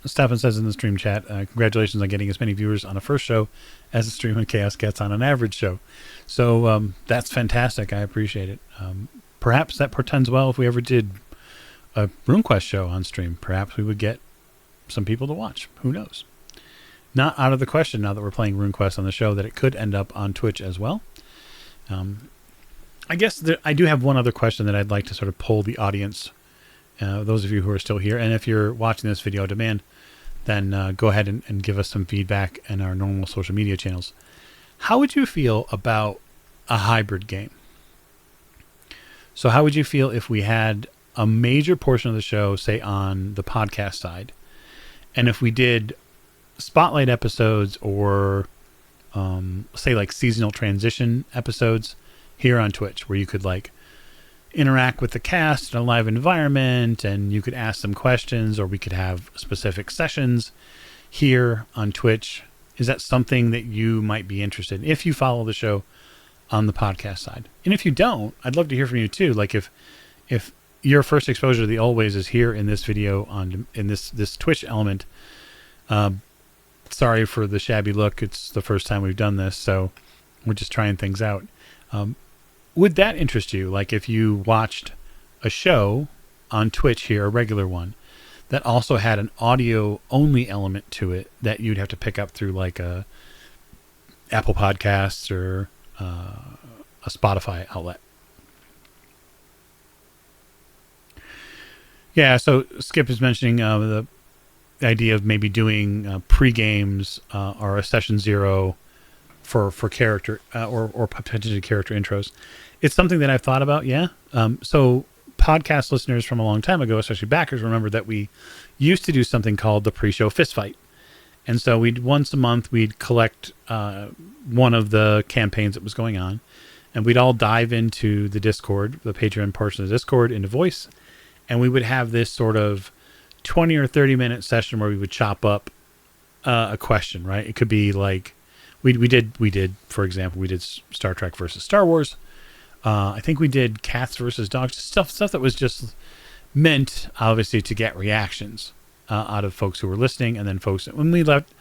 Stefan says in the stream chat, congratulations on getting as many viewers on a first show as a stream of Chaos gets on an average show. So that's fantastic. I appreciate it. Perhaps that portends well if we ever did a RuneQuest show on stream. Perhaps we would get some people to watch. Who knows? Not out of the question now that we're playing RuneQuest on the show that it could end up on Twitch as well. I guess I do have one other question that I'd like to sort of poll the audience, those of you who are still here. And if you're watching this video on demand, then go ahead and give us some feedback in our normal social media channels. How would you feel about a hybrid game? So how would you feel if we had a major portion of the show, say on the podcast side, and if we did spotlight episodes or say like seasonal transition episodes here on Twitch, where you could like interact with the cast in a live environment and you could ask them questions, or we could have specific sessions here on Twitch? Is that something that you might be interested in if you follow the show on the podcast side? And if you don't, I'd love to hear from you too. Like if your first exposure to the Always is here in this video in this Twitch element, sorry for the shabby look. It's the first time we've done this, so we're just trying things out. Would that interest you? Like if you watched a show on Twitch here, a regular one, that also had an audio only element to it that you'd have to pick up through like a Apple Podcasts or a Spotify outlet. Yeah, so Skip is mentioning the idea of maybe doing pre-games or a session zero for character or potentially character intros. It's something that I've thought about, yeah. So podcast listeners from a long time ago, especially backers, remember that we used to do something called the pre-show fist fight. And so once a month, we'd collect one of the campaigns that was going on, and we'd all dive into the Discord, the Patreon portion of the Discord, into voice, and we would have this sort of 20 or 30 minute session where we would chop up a question, right? It could be like, we did, for example, we did Star Trek versus Star Wars. I think we did cats versus dogs, stuff that was just meant, obviously, to get reactions out of folks who were listening, and then folks, when we left,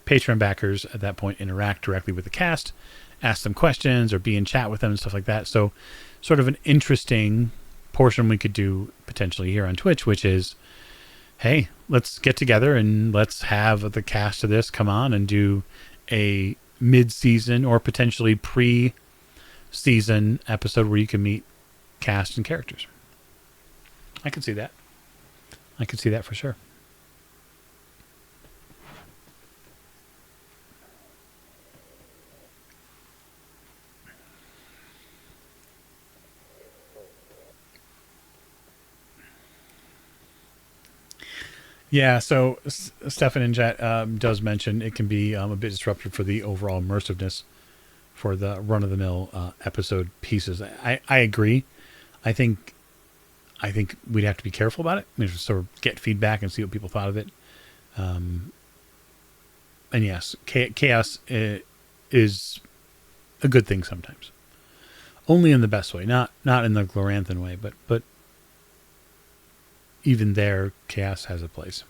Patreon backers at that point interact directly with the cast, ask them questions, or be in chat with them and stuff like that. So sort of an interesting portion we could do potentially here on Twitch, which is, hey, let's get together and let's have the cast of this come on and do a mid-season or potentially pre-season episode where you can meet cast and characters. I can see that. I can see that for sure. Yeah, so Stefan in chat does mention it can be a bit disruptive for the overall immersiveness for the run-of-the-mill episode pieces. I agree. I think we'd have to be careful about it. We just sort of get feedback and see what people thought of it. And yes, chaos is a good thing sometimes. Only in the best way, not in the Gloranthan way, but even there, chaos has a place.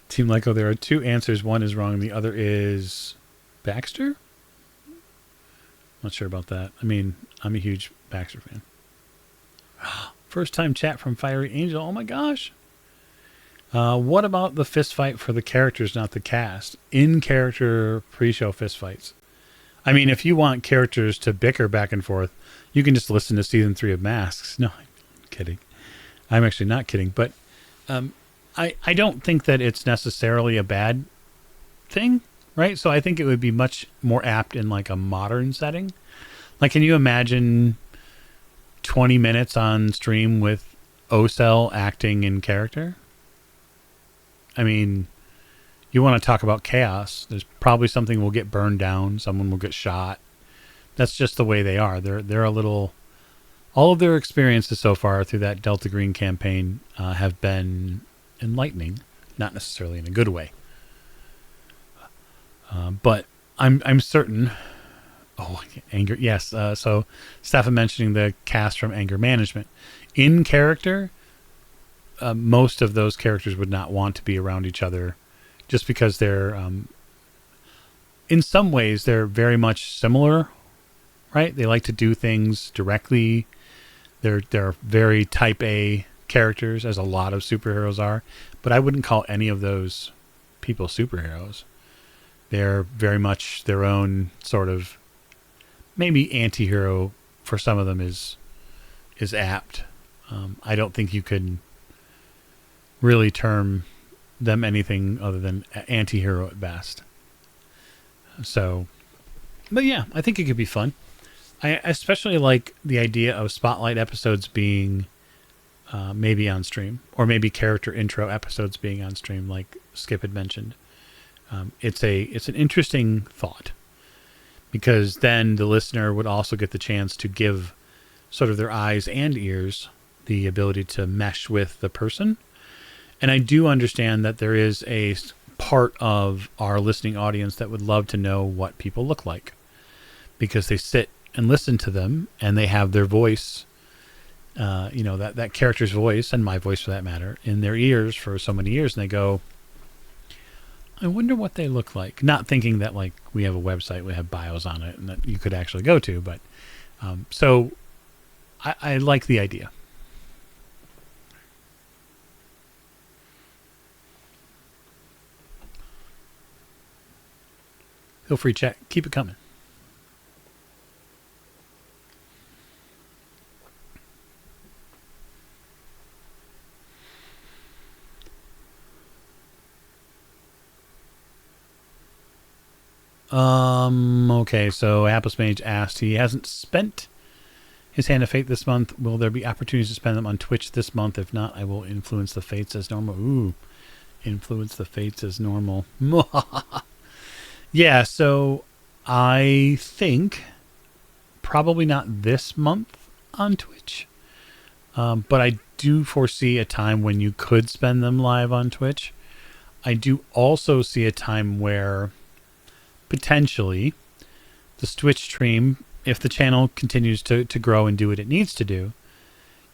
Team Lyco, there are two answers. One is wrong, the other is Baxter? Not sure about that. I mean, I'm a huge Baxter fan. First time chat from Fiery Angel. Oh my gosh. What about the fist fight for the characters, not the cast? In-character pre-show fist fights. I mean, if you want characters to bicker back and forth, you can just listen to season 3 of Masks. No, I'm kidding. I'm actually not kidding. But I don't think that it's necessarily a bad thing, right? So I think it would be much more apt in like a modern setting. Like, can you imagine 20 minutes on stream with Ocel acting in character? I mean, you want to talk about chaos. There's probably something will get burned down. Someone will get shot. That's just the way they are. They're a little. All of their experiences so far through that Delta Green campaign have been enlightening, not necessarily in a good way. But I'm certain. Oh, anger. Yes. So, Stefan mentioning the cast from Anger Management. In character, most of those characters would not want to be around each other, just because they're, in some ways, they're very much similar, right? They like to do things directly. They're very type A characters, as a lot of superheroes are. But I wouldn't call any of those people superheroes. They're very much their own sort of, maybe anti-hero for some of them is apt. I don't think you could really term them anything other than anti-hero at best. So, but yeah, I think it could be fun. I especially like the idea of spotlight episodes being maybe on stream, or maybe character intro episodes being on stream, like Skip had mentioned. It's an interesting thought, because then the listener would also get the chance to give sort of their eyes and ears the ability to mesh with the person. And I do understand that there is a part of our listening audience that would love to know what people look like, because they sit and listen to them and they have their voice, that character's voice, and my voice for that matter, in their ears for so many years. And they go, I wonder what they look like. Not thinking that, like, we have a website, we have bios on it, and that you could actually go to. But so I like the idea. Feel free, chat. Keep it coming. Okay, so Apples Mage asked, he hasn't spent his Hand of Fate this month. Will there be opportunities to spend them on Twitch this month? If not, I will influence the fates as normal. Ooh, influence the fates as normal. Yeah, so I think probably not this month on Twitch. But I do foresee a time when you could spend them live on Twitch. I do also see a time where potentially the Twitch stream, if the channel continues to grow and do what it needs to do,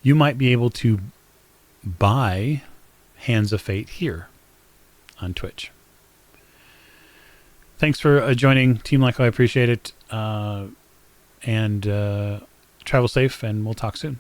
you might be able to buy Hands of Fate here on Twitch. Thanks for joining Team Lyco. I appreciate it. And travel safe, and we'll talk soon.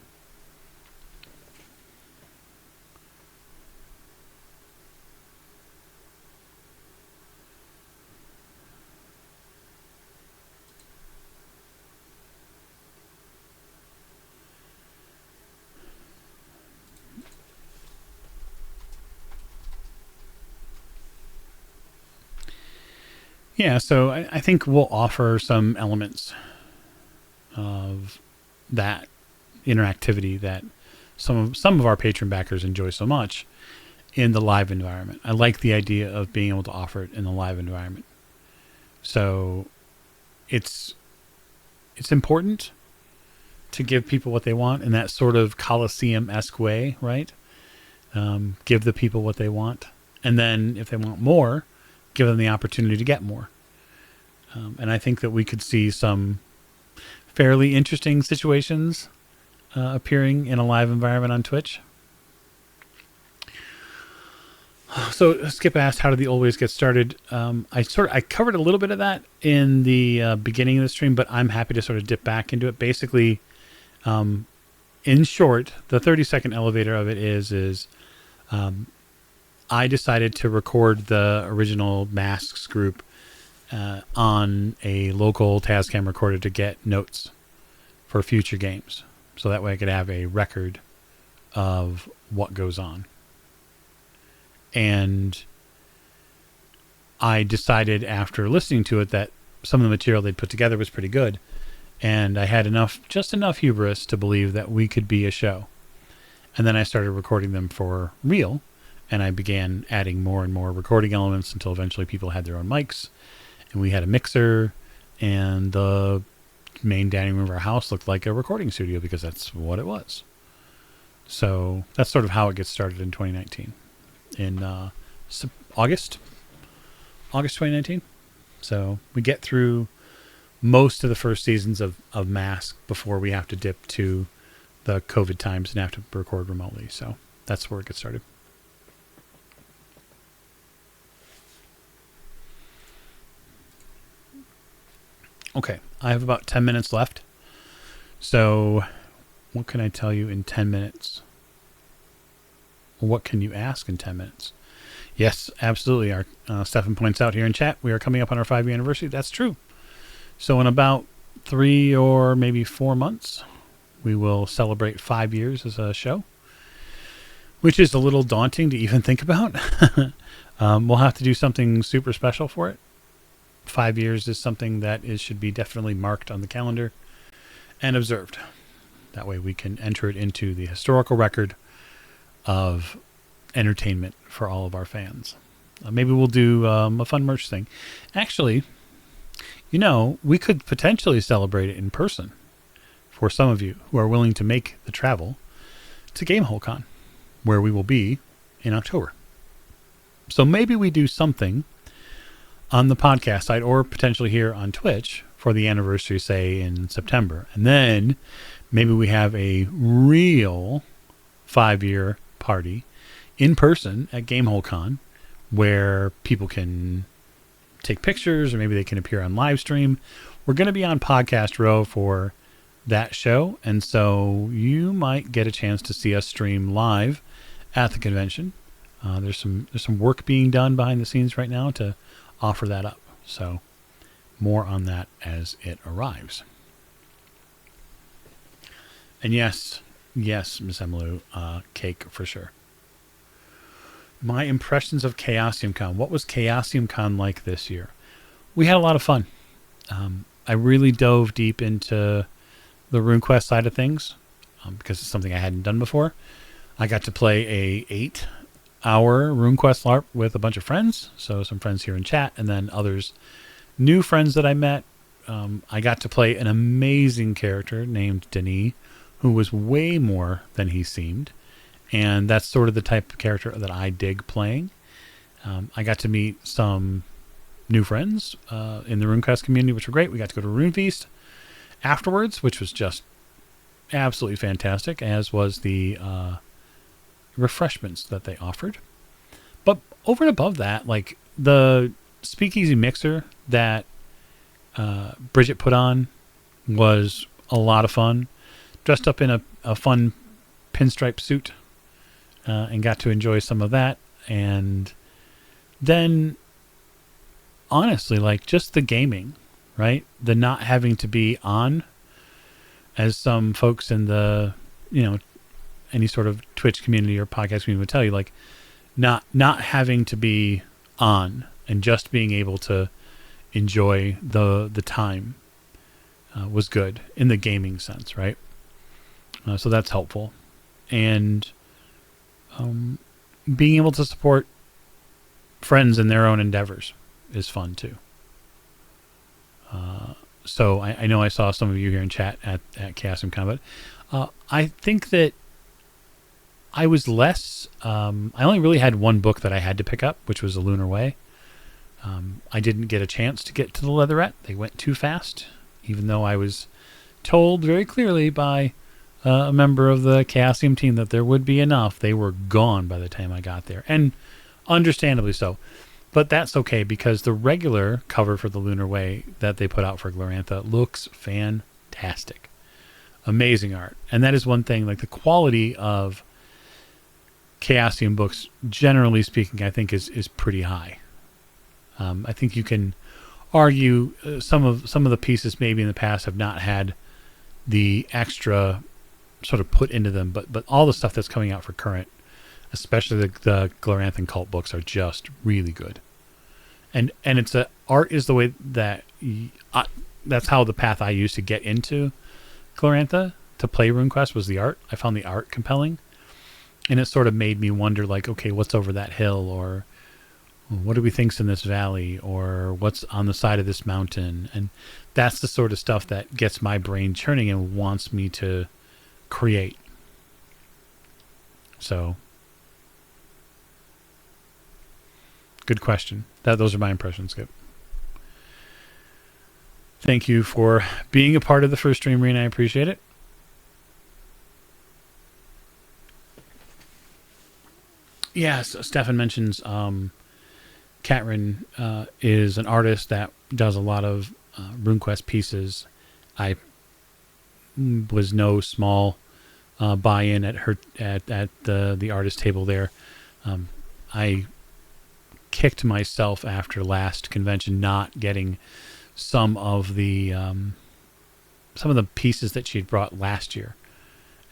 Yeah, so I think we'll offer some elements of that interactivity that some of our patron backers enjoy so much in the live environment. I like the idea of being able to offer it in the live environment. So it's important to give people what they want in that sort of Coliseum-esque way, right? Give the people what they want. And then if they want more, give them the opportunity to get more. And I think that we could see some fairly interesting situations appearing in a live environment on Twitch. So Skip asked, how did the old ways get started? I covered a little bit of that in the beginning of the stream, but I'm happy to sort of dip back into it. Basically, in short, the 30-second elevator of it is I decided to record the original Masks group on a local Tascam recorder to get notes for future games. So that way I could have a record of what goes on. And I decided after listening to it that some of the material they'd put together was pretty good. And I had just enough hubris to believe that we could be a show. And then I started recording them for real. and I began adding more and more recording elements until eventually people had their own mics, and we had a mixer, and the main dining room of our house looked like a recording studio because that's what it was. So that's sort of how it gets started in 2019, in August 2019. So we get through most of the first seasons of Mask before we have to dip to the COVID times and have to record remotely. So that's where it gets started. Okay, I have about 10 minutes left. So what can I tell you in 10 minutes? What can you ask in 10 minutes? Yes, absolutely. Our Stefan points out here in chat, we are coming up on our 5-year anniversary. That's true. So in about 3 or maybe 4 months, we will celebrate 5 years as a show, which is a little daunting to even think about. We'll have to do something super special for it. 5 years is something that should be definitely marked on the calendar and observed. That way we can enter it into the historical record of entertainment for all of our fans. Maybe we'll do a fun merch thing. Actually, we could potentially celebrate it in person for some of you who are willing to make the travel to GameholeCon, where we will be in October. So maybe we do something on the podcast side or potentially here on Twitch for the anniversary, say in September. And then maybe we have a real 5-year party in person at GameholeCon where people can take pictures or maybe they can appear on live stream. We're going to be on Podcast Row for that show. And so you might get a chance to see us stream live at the convention. There's some work being done behind the scenes right now to offer that up. So more on that as it arrives. And yes, Miss Emmylou, cake for sure. My impressions of ChaosiumCon. What was ChaosiumCon like this year? We had a lot of fun. I really dove deep into the RuneQuest side of things because it's something I hadn't done before. I got to play a 8-hour RuneQuest LARP with a bunch of friends. So some friends here in chat and then others, new friends that I met. I got to play an amazing character named Denis, who was way more than he seemed. And that's sort of the type of character that I dig playing. I got to meet some new friends in the RuneQuest community, which were great. We got to go to Rune Feast afterwards, which was just absolutely fantastic, as was the refreshments that they offered. But over and above that, like the Speakeasy Mixer that Bridget put on was a lot of fun. Dressed up in a fun pinstripe suit and got to enjoy some of that. And then, honestly, like just the gaming, right? The not having to be on, as some folks in the, any sort of Twitch community or podcast community would tell you, like not having to be on and just being able to enjoy the time was good in the gaming sense, right? So that's helpful. And being able to support friends in their own endeavors is fun too. So I know I saw some of you here in chat at ChaosiumCon, but I think that I was less... I only really had one book that I had to pick up, which was A Lunar Way. I didn't get a chance to get to the Leatherette. They went too fast, even though I was told very clearly by a member of the Chaosium team that there would be enough. They were gone by the time I got there, and understandably so. But that's okay, because the regular cover for the Lunar Way that they put out for Glorantha looks fantastic. Amazing art. And that is one thing, like the quality of Chaosium books, generally speaking, I think is pretty high. I think you can argue some of the pieces maybe in the past have not had the extra sort of put into them, but all the stuff that's coming out for current, especially the Gloranthan cult books, are just really good. And it's art is the way that that's how the path I used to get into Glorantha to play RuneQuest was the art. I found the art compelling. And it sort of made me wonder, like, okay, what's over that hill, or what do we think's in this valley, or what's on the side of this mountain? And that's the sort of stuff that gets my brain churning and wants me to create. So, good question. Those are my impressions, Skip. Thank you for being a part of the first stream, Rena. I appreciate it. Yes, Stefan mentions Catrin is an artist that does a lot of RuneQuest pieces. I was no small buy-in at her at the artist table there. I kicked myself after last convention not getting some of the pieces that she had brought last year,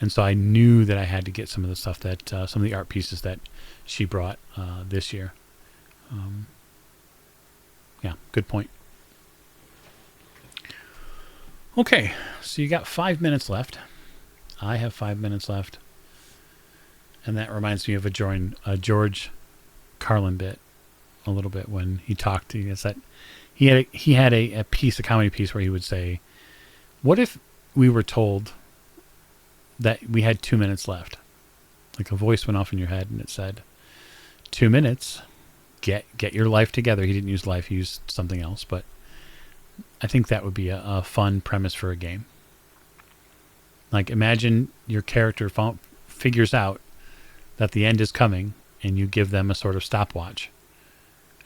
and so I knew that I had to get some of the stuff that some of the art pieces that she brought this year. Yeah, good point. Okay, so you got 5 minutes left. I have 5 minutes left, and that reminds me of a George Carlin bit a little bit when he talked to us. That he had a comedy piece where he would say, "What if we were told that we had 2 minutes left?" Like a voice went off in your head and it said, 2 minutes, get your life together. He didn't use life, he used something else, but I think that would be a fun premise for a game. Like, imagine your character figures out that the end is coming, and you give them a sort of stopwatch,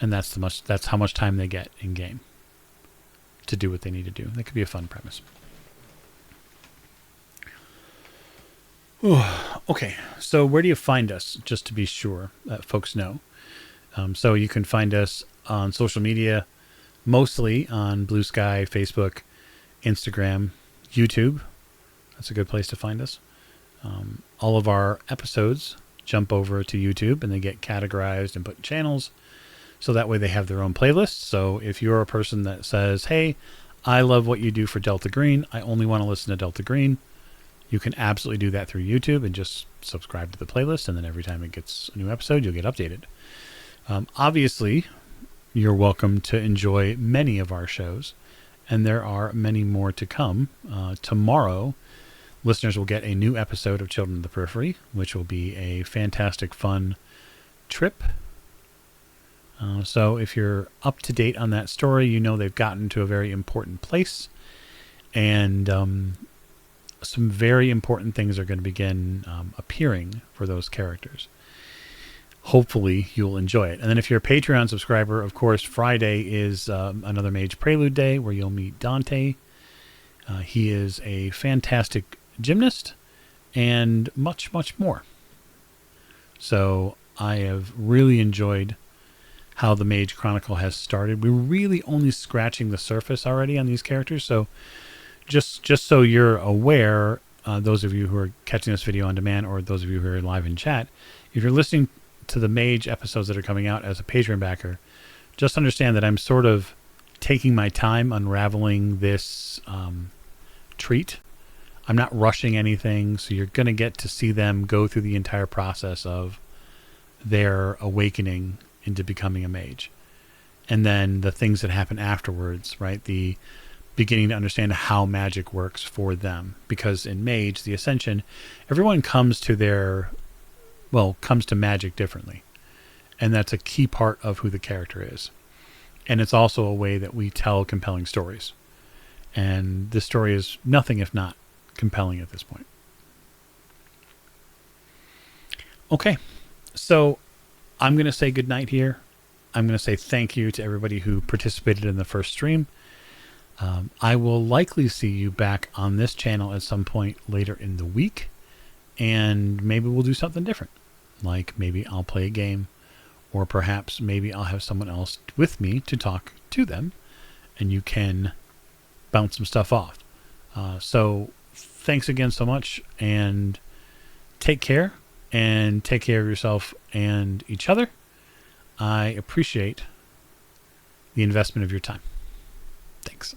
and that's how much time they get in game to do what they need to do. That could be a fun premise. Okay, so where do you find us, just to be sure that folks know? So you can find us on social media, mostly on Blue Sky, Facebook, Instagram, YouTube. That's a good place to find us. All of our episodes jump over to YouTube, and they get categorized and put in channels, so that way they have their own playlists. So if you're a person that says, hey, I love what you do for Delta Green, I only want to listen to Delta Green, you can absolutely do that through YouTube and just subscribe to the playlist, and then every time it gets a new episode, you'll get updated. Obviously, you're welcome to enjoy many of our shows, and there are many more to come. Tomorrow, listeners will get a new episode of Children of the Periphery, which will be a fantastic, fun trip. So if you're up to date on that story, you know they've gotten to a very important place, and some very important things are going to begin appearing for those characters. Hopefully you'll enjoy it. And then if you're a Patreon subscriber, of course, Friday is another Mage Prelude Day where you'll meet Dante. He is a fantastic gymnast and much, much more. So I have really enjoyed how the Mage Chronicle has started. We're really only scratching the surface already on these characters. So just so you're aware, those of you who are catching this video on demand, or those of you who are live in chat, if you're listening to the Mage episodes that are coming out as a Patreon backer, just understand that I'm sort of taking my time unraveling this treat. I'm not rushing anything, so you're going to get to see them go through the entire process of their awakening into becoming a mage. And then the things that happen afterwards, right? The beginning to understand how magic works for them. Because in Mage, the Ascension, everyone comes to magic differently. And that's a key part of who the character is. And it's also a way that we tell compelling stories. And this story is nothing if not compelling at this point. Okay, so I'm going to say goodnight here. I'm going to say thank you to everybody who participated in the first stream. I will likely see you back on this channel at some point later in the week, and maybe we'll do something different. Like maybe I'll play a game, or perhaps maybe I'll have someone else with me to talk to them, and you can bounce some stuff off. So thanks again so much, and take care, and take care of yourself and each other. I appreciate the investment of your time. Thanks.